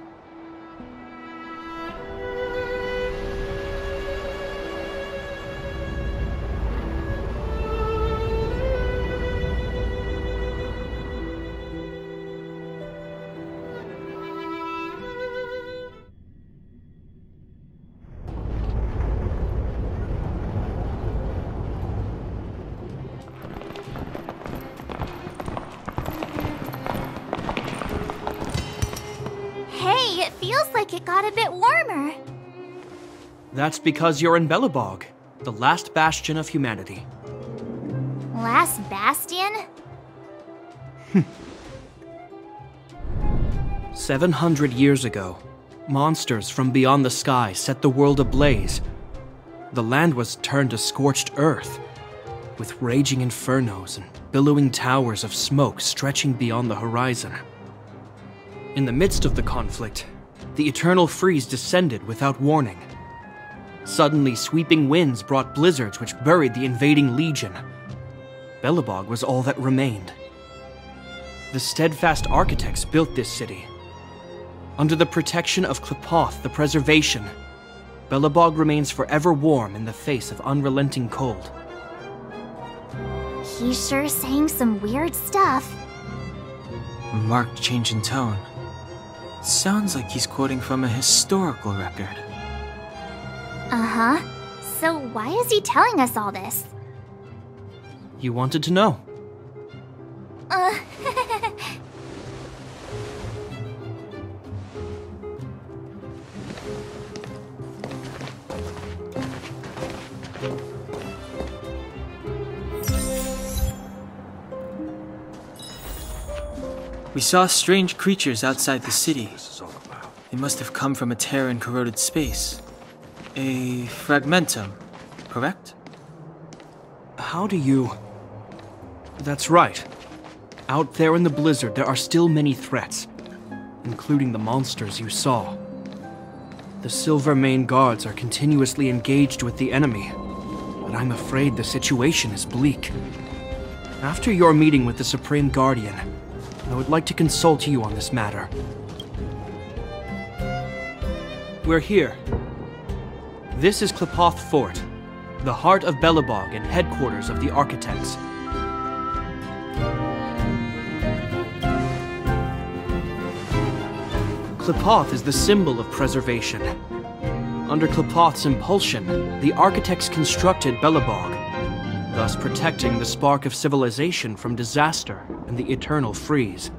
C: Hey, it feels like it got a bit warmer.
M: That's because you're in Belabog, the last bastion of humanity.
C: Last bastion?
M: 700 years ago, monsters from beyond the sky set the world ablaze. The land was turned to scorched earth, with raging infernos and billowing towers of smoke stretching beyond the horizon. In the midst of the conflict, the eternal freeze descended without warning. Suddenly, sweeping winds brought blizzards which buried the invading legion. Belabog was all that remained. The steadfast architects built this city. Under the protection of Qlipoth, the preservation, Belabog remains forever warm in the face of unrelenting cold.
C: He's sure saying some weird stuff.
B: Marked change in tone. Sounds like he's quoting from a historical record.
C: Uh-huh. So why is he telling us all this?
M: You wanted to know.
B: We saw strange creatures outside the city. They must have come from a tear in corroded space. A fragmentum, correct?
M: How do you... That's right. Out there in the blizzard, there are still many threats, including the monsters you saw. The Silvermane guards are continuously engaged with the enemy, but I'm afraid the situation is bleak. After your meeting with the Supreme Guardian, I would like to consult you on this matter. We're here. This is Qlipoth Fort, the heart of Belabog and headquarters of the architects. Qlipoth is the symbol of preservation. Under Qlipoth's impulsion, the architects constructed Belabog, thus protecting the spark of civilization from disaster and the eternal freeze.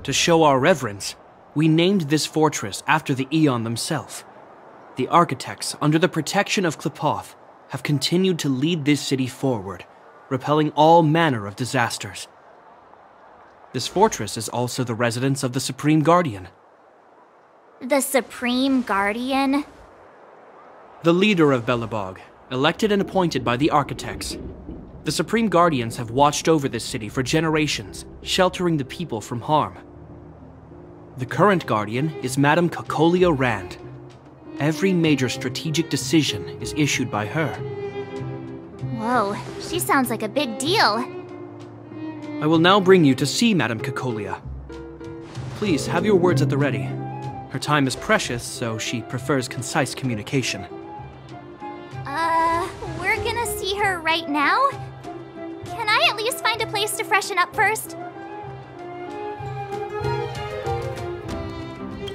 M: To show our reverence, we named this fortress after the Aeon themselves. The architects, under the protection of Qlipoth, have continued to lead this city forward, repelling all manner of disasters. This fortress is also the residence of the Supreme Guardian.
C: The Supreme Guardian?
M: The leader of Belabog, elected and appointed by the architects. The Supreme Guardians have watched over this city for generations, sheltering the people from harm. The current Guardian is Madame Cocolia Rand. Every major strategic decision is issued by her.
C: Whoa, she sounds like a big deal.
M: I will now bring you to see Madame Cocolia. Please, have your words at the ready. Her time is precious, so she prefers concise communication.
C: We're gonna see her right now? Can I at least find a place to freshen up first?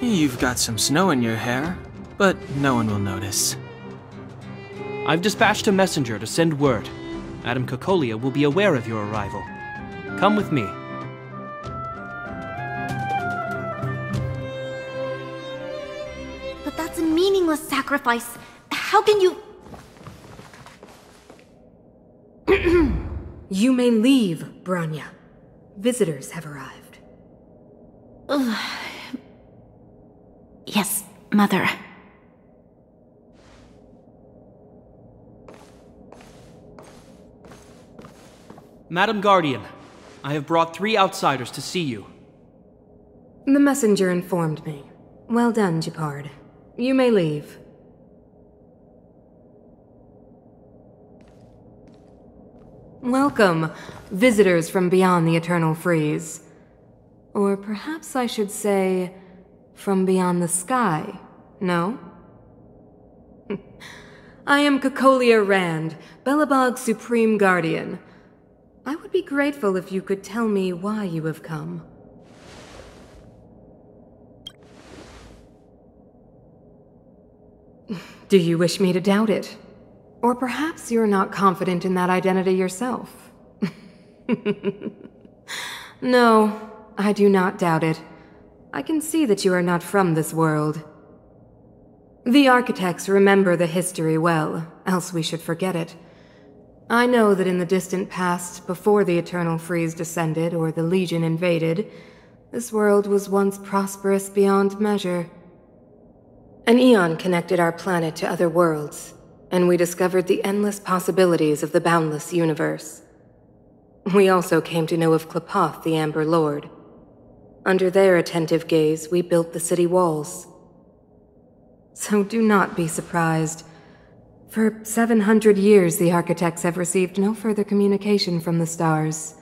B: You've got some snow in your hair, but no one will notice.
M: I've dispatched a messenger to send word. Madame Cocolia will be aware of your arrival. Come with me.
N: But that's a meaningless sacrifice. How can you...
O: You may leave, Branya. Visitors have arrived.
N: Yes, Mother.
M: Madam Guardian, I have brought 3 outsiders to see you.
O: The messenger informed me. Well done, Gepard. You may leave. Welcome, visitors from beyond the Eternal Freeze. Or perhaps I should say, from beyond the sky, no? I am Cocolia Rand, Belabog's Supreme Guardian. I would be grateful if you could tell me why you have come. Do you wish me to doubt it? Or perhaps you're not confident in that identity yourself? No, I do not doubt it. I can see that you are not from this world. The architects remember the history well, else we should forget it. I know that in the distant past, before the Eternal Freeze descended or the Legion invaded, this world was once prosperous beyond measure. An eon connected our planet to other worlds, and we discovered the endless possibilities of the boundless universe. We also came to know of Klapoth, the Amber Lord. Under their attentive gaze, we built the city walls. So do not be surprised. For 700 years, the architects have received no further communication from the stars.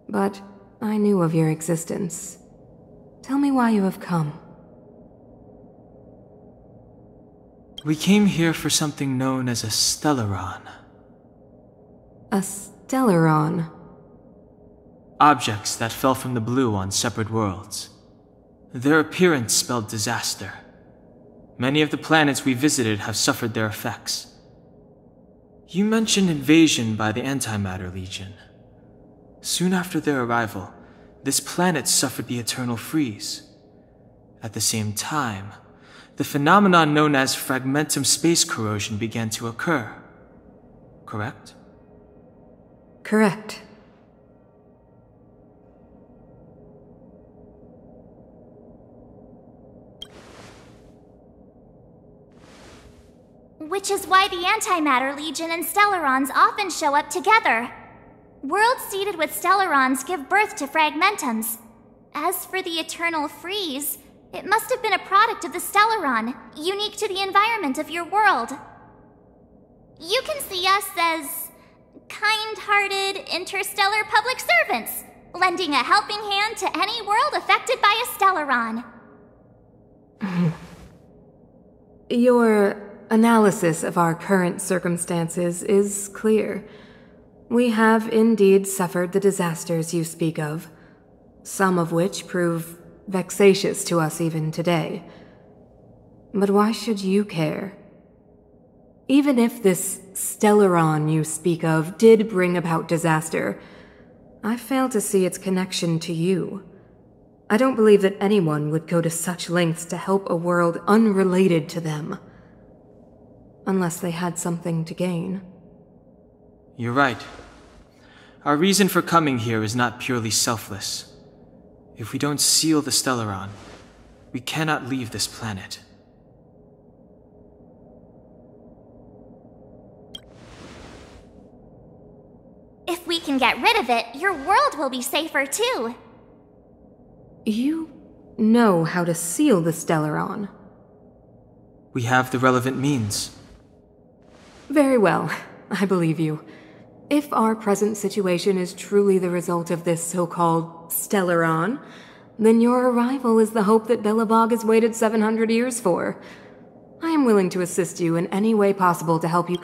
O: But I knew of your existence. Tell me why you have come.
B: We came here for something known as a Stellaron.
O: A Stellaron?
B: Objects that fell from the blue on separate worlds. Their appearance spelled disaster. Many of the planets we visited have suffered their effects. You mentioned invasion by the Antimatter Legion. Soon after their arrival, this planet suffered the Eternal Freeze. At the same time, the phenomenon known as fragmentum space corrosion began to occur. Correct?
O: Correct.
C: Which is why the Antimatter Legion and Stellarons often show up together. Worlds seeded with Stellarons give birth to fragmentums. As for the Eternal Freeze, it must have been a product of the Stellaron, unique to the environment of your world. You can see us as kind-hearted interstellar public servants, lending a helping hand to any world affected by a Stellaron.
O: Your analysis of our current circumstances is clear. We have indeed suffered the disasters you speak of, some of which prove vexatious to us even today. But why should you care? Even if this Stellaron you speak of did bring about disaster, I fail to see its connection to you. I don't believe that anyone would go to such lengths to help a world unrelated to them. Unless they had something to gain.
B: You're right. Our reason for coming here is not purely selfless. If we don't seal the Stellaron, we cannot leave this planet.
C: If we can get rid of it, your world will be safer too.
O: You know how to seal the Stellaron.
B: We have the relevant means.
O: Very well, I believe you. If our present situation is truly the result of this so-called Stellaron, then your arrival is the hope that Belabog has waited 700 years for. I am willing to assist you in any way possible to help you.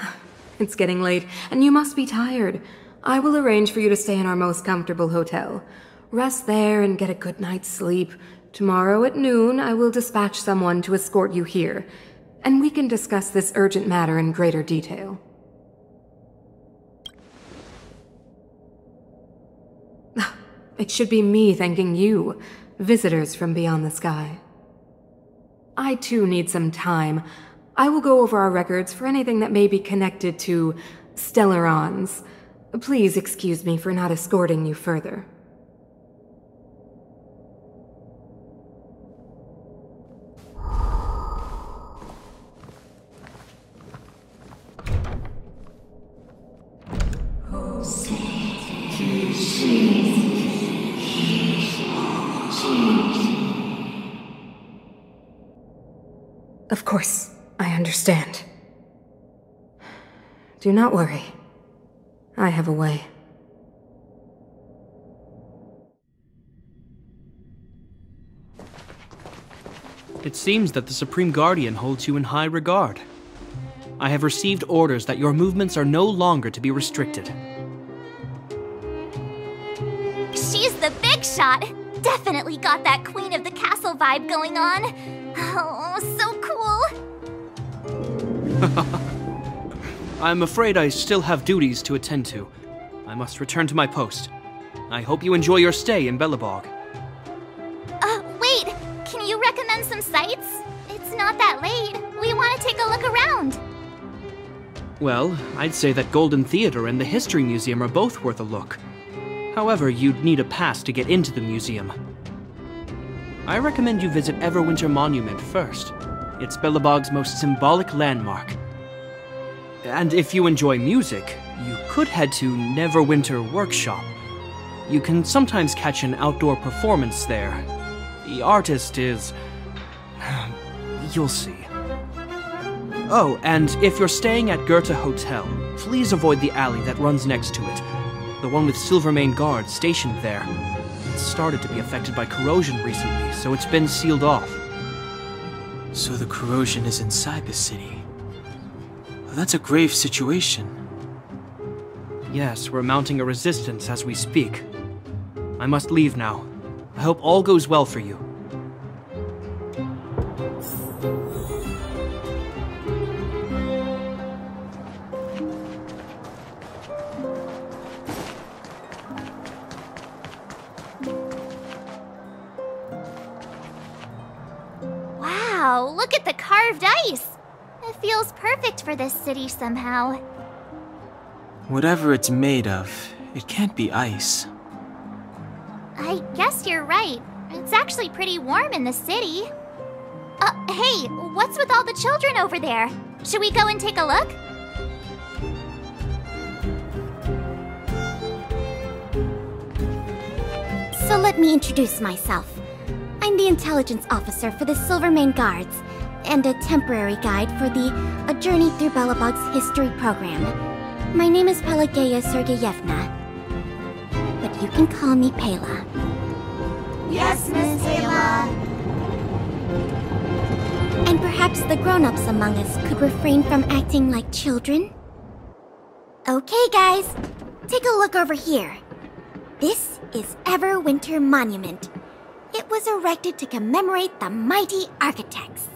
O: It's getting late, and you must be tired. I will arrange for you to stay in our most comfortable hotel. Rest there and get a good night's sleep. Tomorrow at noon, I will dispatch someone to escort you here, and we can discuss this urgent matter in greater detail. It should be me thanking you, visitors from beyond the sky. I too need some time. I will go over our records for anything that may be connected to Stellarons. Please excuse me for not escorting you further. Of course, I understand. Do not worry. I have a way.
M: It seems that the Supreme Guardian holds you in high regard. I have received orders that your movements are no longer to be restricted.
C: She's the big shot! Definitely got that Queen of the Castle vibe going on. Oh, so cool!
M: I'm afraid I still have duties to attend to. I must return to my post. I hope you enjoy your stay in Belabog.
C: Wait! Can you recommend some sites? It's not that late. We want to take a look around.
M: Well, I'd say that Golden Theater and the History Museum are both worth a look. However, you'd need a pass to get into the museum. I recommend you visit Everwinter Monument first. It's Belabog's most symbolic landmark. And if you enjoy music, you could head to Neverwinter Workshop. You can sometimes catch an outdoor performance there. The artist is... you'll see. Oh, and if you're staying at Goethe Hotel, please avoid the alley that runs next to it. The one with Silvermane guards stationed there. It started to be affected by corrosion recently, so it's been sealed off.
B: So the corrosion is inside the city. Well, that's a grave situation.
M: Yes, we're mounting a resistance as we speak. I must leave now. I hope all goes well for you.
C: Wow, look at the carved ice! It feels perfect for this city somehow.
B: Whatever it's made of, it can't be ice.
C: I guess you're right. It's actually pretty warm in the city. Hey, what's with all the children over there? Should we go and take a look?
P: So let me introduce myself. I'm the intelligence officer for the Silvermane Guards, and a temporary guide for A Journey Through Belabog's history program. My name is Pelageya Sergeyevna, but you can call me Pela.
H: Yes, Miss Pela.
P: And perhaps the grown-ups among us could refrain from acting like children? Okay, guys, take a look over here. This is Everwinter Monument. It was erected to commemorate the mighty architects.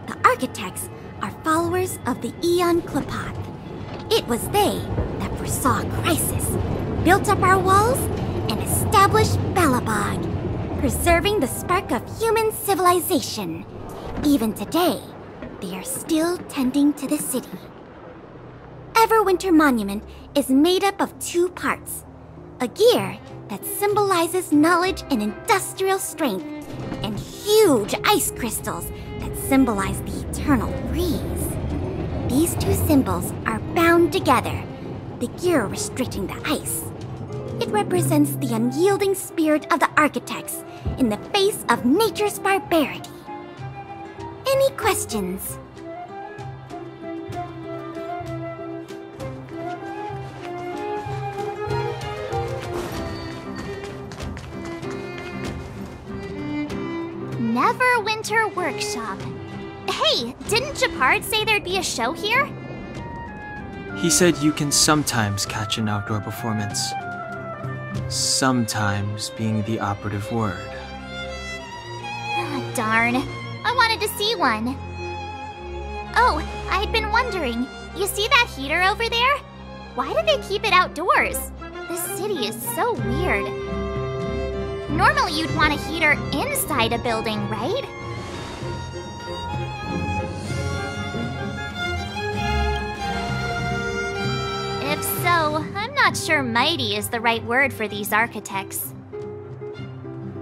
P: The architects are followers of the Aeon Klapath. It was they that foresaw a crisis, built up our walls, and established Belabog, preserving the spark of human civilization. Even today, they are still tending to the city. Everwinter Monument is made up of two parts. A gear that symbolizes knowledge and industrial strength, and huge ice crystals that symbolize the eternal breeze. These two symbols are bound together, the gear restricting the ice. It represents the unyielding spirit of the architects in the face of nature's barbarity. Any questions?
C: Neverwinter Workshop. Hey, didn't Japard say there'd be a show here?
B: He said you can sometimes catch an outdoor performance. Sometimes being the operative word.
C: Darn. I wanted to see one. Oh, I'd been wondering. You see that heater over there? Why do they keep it outdoors? This city is so weird. Normally you'd want a heater inside a building, right? If so, I'm not sure mighty is the right word for these architects.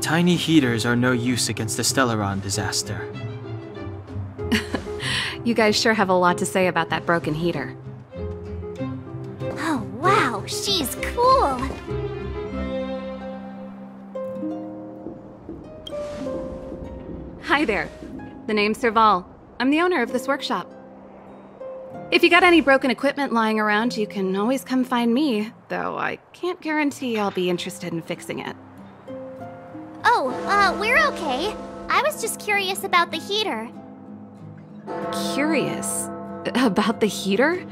B: Tiny heaters are no use against the Stellaron disaster.
F: You guys sure have a lot to say about that broken heater.
C: Oh, wow, she's cool!
F: Hi there. The name's Serval. I'm the owner of this workshop. If you got any broken equipment lying around, you can always come find me, though I can't guarantee I'll be interested in fixing it.
C: Oh, we're okay. I was just curious about the heater.
F: Curious? About the heater?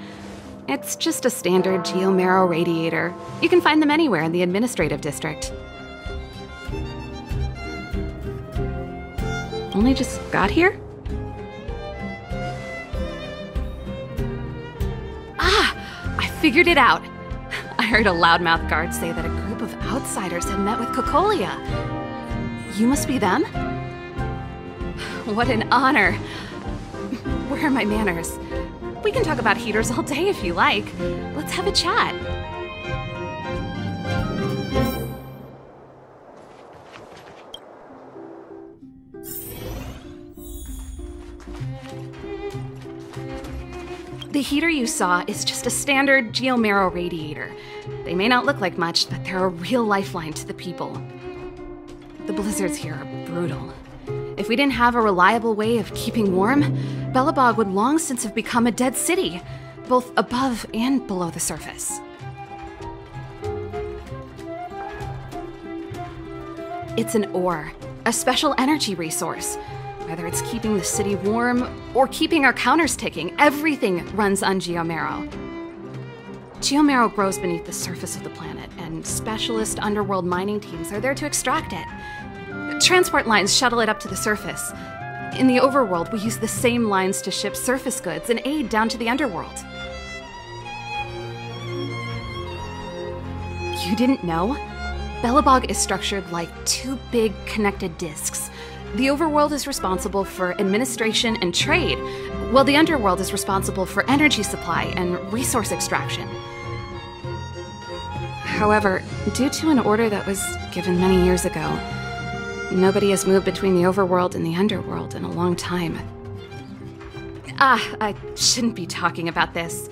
F: It's just a standard geomarrow radiator. You can find them anywhere in the administrative district. Only just got here? Ah! I figured it out! I heard a loudmouth guard say that a group of outsiders had met with Cocolia. You must be them? What an honor. Where are my manners? We can talk about heaters all day if you like. Let's have a chat. The heater you saw is just a standard geomarrow radiator. They may not look like much, but they're a real lifeline to the people. The blizzards here are brutal. If we didn't have a reliable way of keeping warm, Belabog would long since have become a dead city, both above and below the surface. It's an ore, a special energy resource. Whether it's keeping the city warm or keeping our counters ticking, everything runs on geomarrow. Geomarrow grows beneath the surface of the planet, and specialist underworld mining teams are there to extract it. Transport lines shuttle it up to the surface. In the overworld, we use the same lines to ship surface goods and aid down to the underworld. You didn't know? Belabog is structured like two big connected disks. The overworld is responsible for administration and trade, while the underworld is responsible for energy supply and resource extraction. However, due to an order that was given many years ago, nobody has moved between the overworld and the underworld in a long time. I shouldn't be talking about this.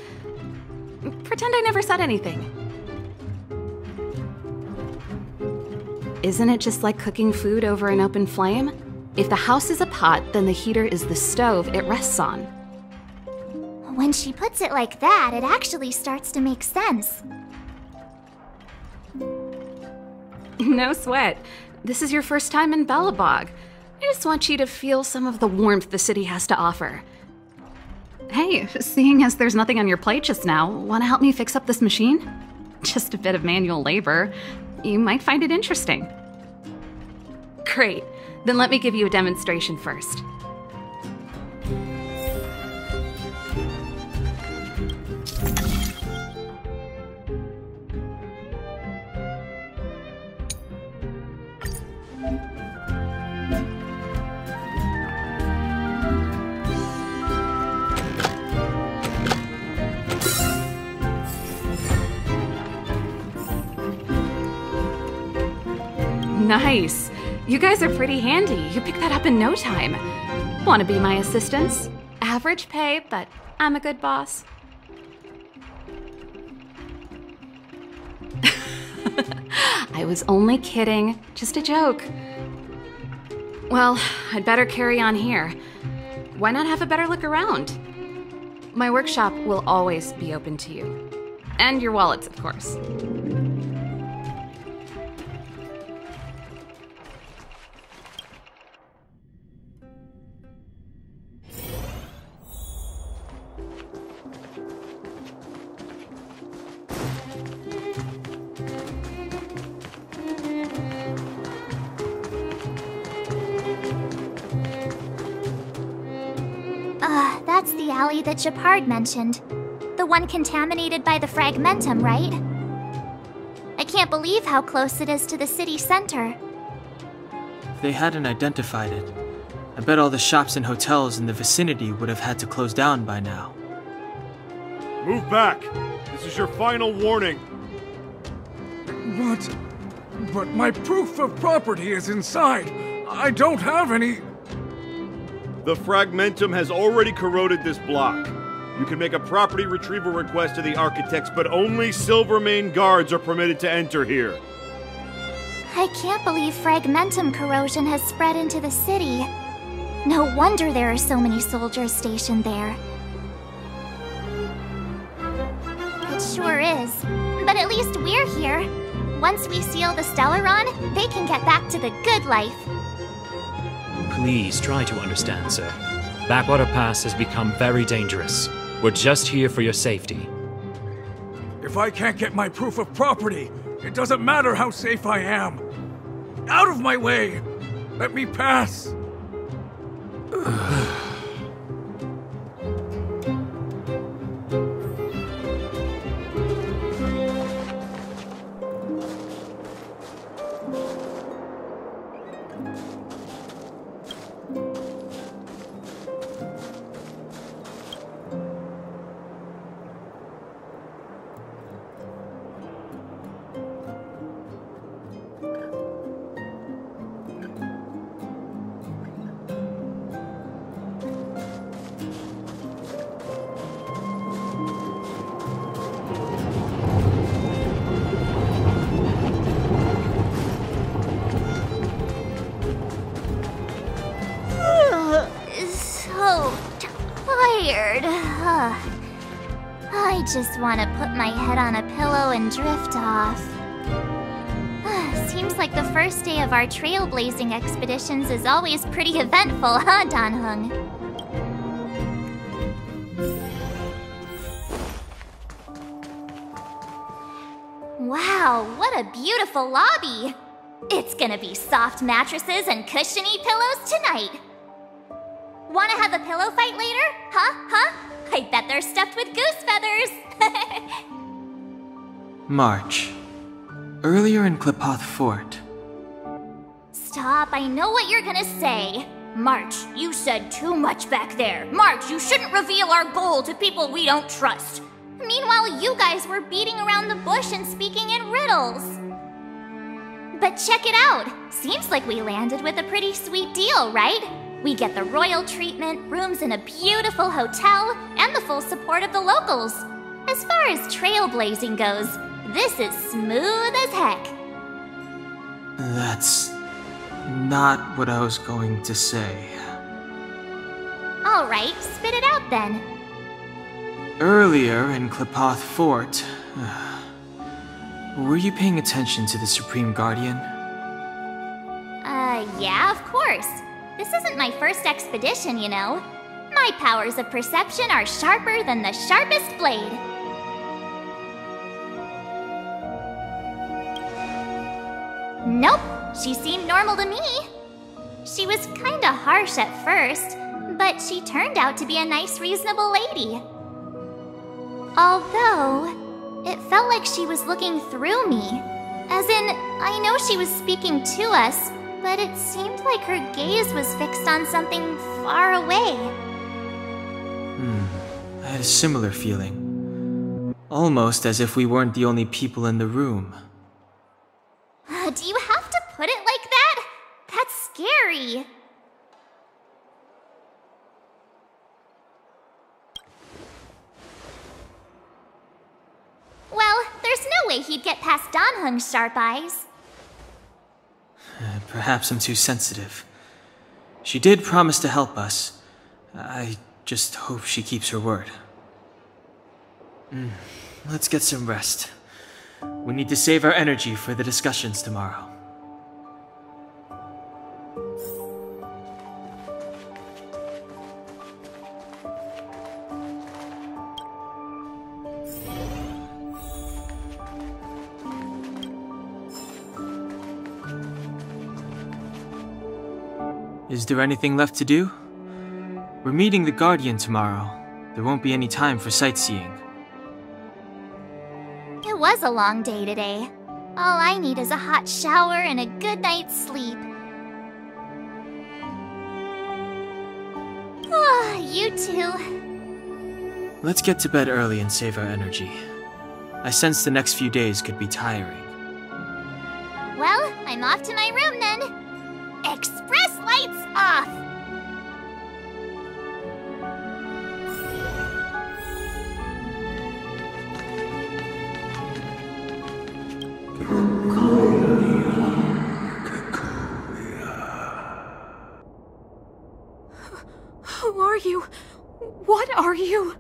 F: Pretend I never said anything. Isn't it just like cooking food over an open flame? If the house is a pot, then the heater is the stove it rests on.
C: When she puts it like that, it actually starts to make sense.
F: No sweat. This is your first time in Belabog. I just want you to feel some of the warmth the city has to offer. Hey, seeing as there's nothing on your plate just now, want to help me fix up this machine? Just a bit of manual labor. You might find it interesting. Great. Then let me give you a demonstration first. Nice. You guys are pretty handy. You picked that up in no time. Want to be my assistants? Average pay, but I'm a good boss. I was only kidding. Just a joke. Well, I'd better carry on here. Why not have a better look around? My workshop will always be open to you. And your wallets, of course.
C: That's the alley that Japard mentioned. The one contaminated by the fragmentum, right? I can't believe how close it is to the city center.
B: If they hadn't identified it, I bet all the shops and hotels in the vicinity would have had to close down by now.
Q: Move back! This is your final warning!
R: But my proof of property is inside. I don't have any...
Q: The fragmentum has already corroded this block. You can make a property retrieval request to the architects, but only Silvermane guards are permitted to enter here.
C: I can't believe fragmentum corrosion has spread into the city. No wonder there are so many soldiers stationed there. It sure is. But at least we're here. Once we seal the Stellaron, they can get back to the good life.
S: Please try to understand, sir. Backwater Pass has become very dangerous. We're just here for your safety.
R: If I can't get my proof of property, it doesn't matter how safe I am. Out of my way! Let me pass!
C: I just want to put my head on a pillow and drift off. Seems like the first day of our trailblazing expeditions is always pretty eventful, huh, Danhung? Wow, what a beautiful lobby! It's gonna be soft mattresses and cushiony pillows tonight. Wanna have a pillow fight later? Huh? I bet they're stuffed with goose feathers!
B: March. Earlier in Klipoth Fort.
C: Stop, I know what you're gonna say. March, you said too much back there. March, you shouldn't reveal our goal to people we don't trust. Meanwhile, you guys were beating around the bush and speaking in riddles. But check it out. Seems like we landed with a pretty sweet deal, right? We get the royal treatment, rooms in a beautiful hotel, and the full support of the locals. As far as trailblazing goes, this is smooth as heck.
B: That's not what I was going to say.
C: Alright, spit it out then.
B: Earlier in Klipoth Fort, were you paying attention to the Supreme Guardian?
C: Yeah, of course. This isn't my first expedition, you know. My powers of perception are sharper than the sharpest blade. Nope, she seemed normal to me. She was kinda harsh at first, but she turned out to be a nice, reasonable lady. Although, it felt like she was looking through me. As in, I know she was speaking to us, but it seemed like her gaze was fixed on something far away.
B: I had a similar feeling. Almost as if we weren't the only people in the room.
C: Do you have to put it like that? That's scary. Well, there's no way he'd get past Danhung's sharp eyes.
B: Perhaps I'm too sensitive. She did promise to help us. I just hope she keeps her word. Let's get some rest. We need to save our energy for the discussions tomorrow. Is there anything left to do? We're meeting the Guardian tomorrow. There won't be any time for sightseeing.
C: It was a long day today. All I need is a hot shower and a good night's sleep. You too.
B: Let's get to bed early and save our energy. I sense the next few days could be tiring.
C: Well, I'm off to my room then. Express lights off!
O: Who are you? What are you?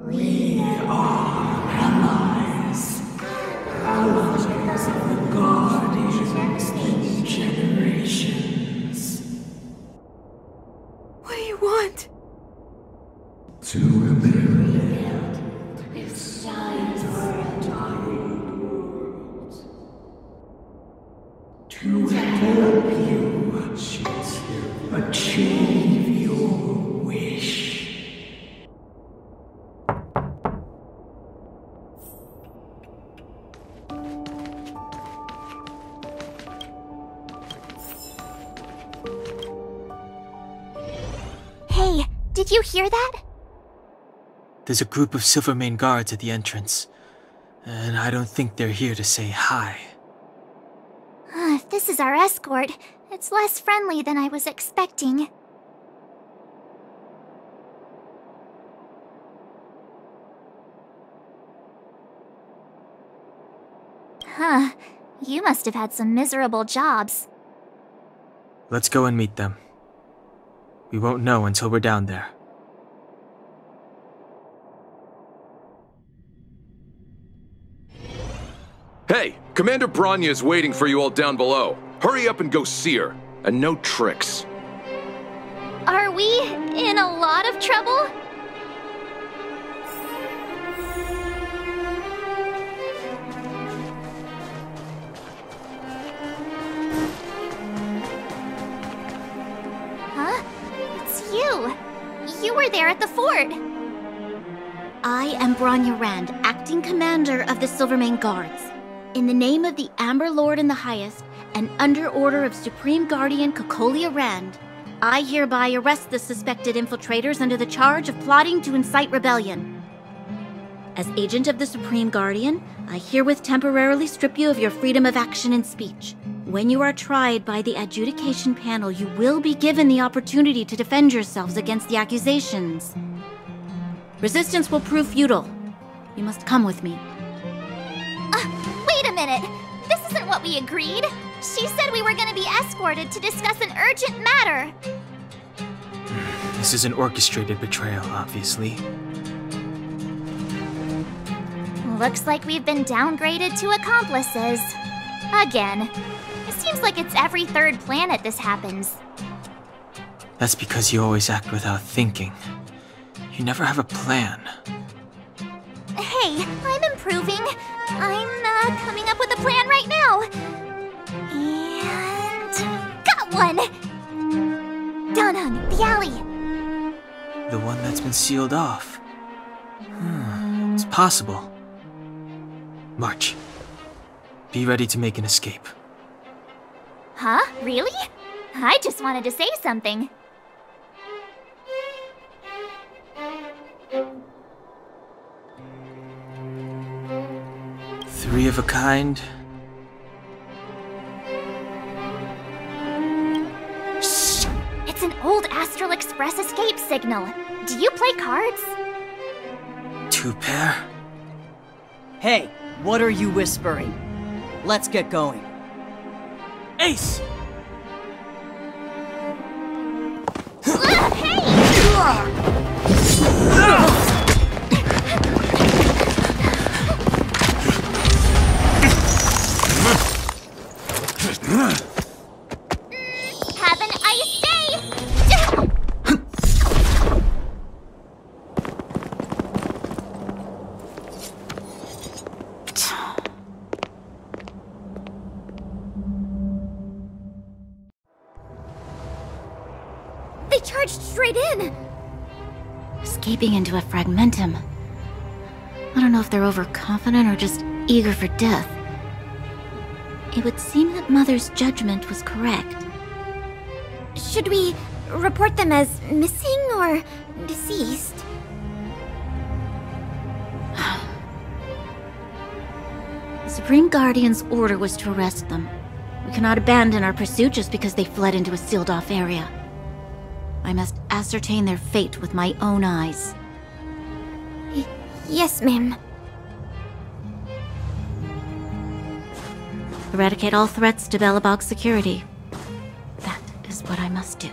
G: We are allies. Allies of the Guardians in generations. To help you achieve your wish.
C: Hey, did you hear that?
B: There's a group of Silvermane guards at the entrance, and I don't think they're here to say hi.
C: If this is our escort, it's less friendly than I was expecting. Huh. You must have had some miserable jobs.
B: Let's go and meet them. We won't know until we're down there.
T: Hey, Commander Bronya is waiting for you all down below. Hurry up and go see her. And no tricks.
C: Are we in a lot of trouble? Huh? It's you. You were there at the fort.
N: I am Bronya Rand, acting commander of the Silvermane Guards. In the name of the Amber Lord in the Highest, and under order of Supreme Guardian Cocolia Rand, I hereby arrest the suspected infiltrators under the charge of plotting to incite rebellion. As agent of the Supreme Guardian, I herewith temporarily strip you of your freedom of action and speech. When you are tried by the adjudication panel, you will be given the opportunity to defend yourselves against the accusations. Resistance will prove futile. You must come with me.
C: Wait a minute! This isn't what we agreed! She said we were gonna be escorted to discuss an urgent matter!
B: This is an orchestrated betrayal, obviously.
C: Looks like we've been downgraded to accomplices. Again. It seems like it's every third planet this happens.
B: That's because you always act without thinking. You never have a plan.
C: Hey, I'm improving. I'm coming up with a plan right now. And... got one! Down on the alley.
B: The one that's been sealed off. It's possible. March. Be ready to make an escape.
C: Huh? Really? I just wanted to say something.
B: Three of a kind.
C: Shh! It's an old Astral Express escape signal. Do you play cards?
B: Two pair?
L: Hey, what are you whispering? Let's get going.
B: Ace!
C: Hey! Have an ice day!
N: They charged straight in! Escaping into a fragmentum. I don't know if they're overconfident or just eager for death. It would seem that Mother's judgment was correct.
P: Should we report them as missing or deceased?
N: The Supreme Guardian's order was to arrest them. We cannot abandon our pursuit just because they fled into a sealed-off area. I must ascertain their fate with my own eyes.
P: Yes, ma'am.
N: Eradicate all threats to Belabog security. That is what I must do.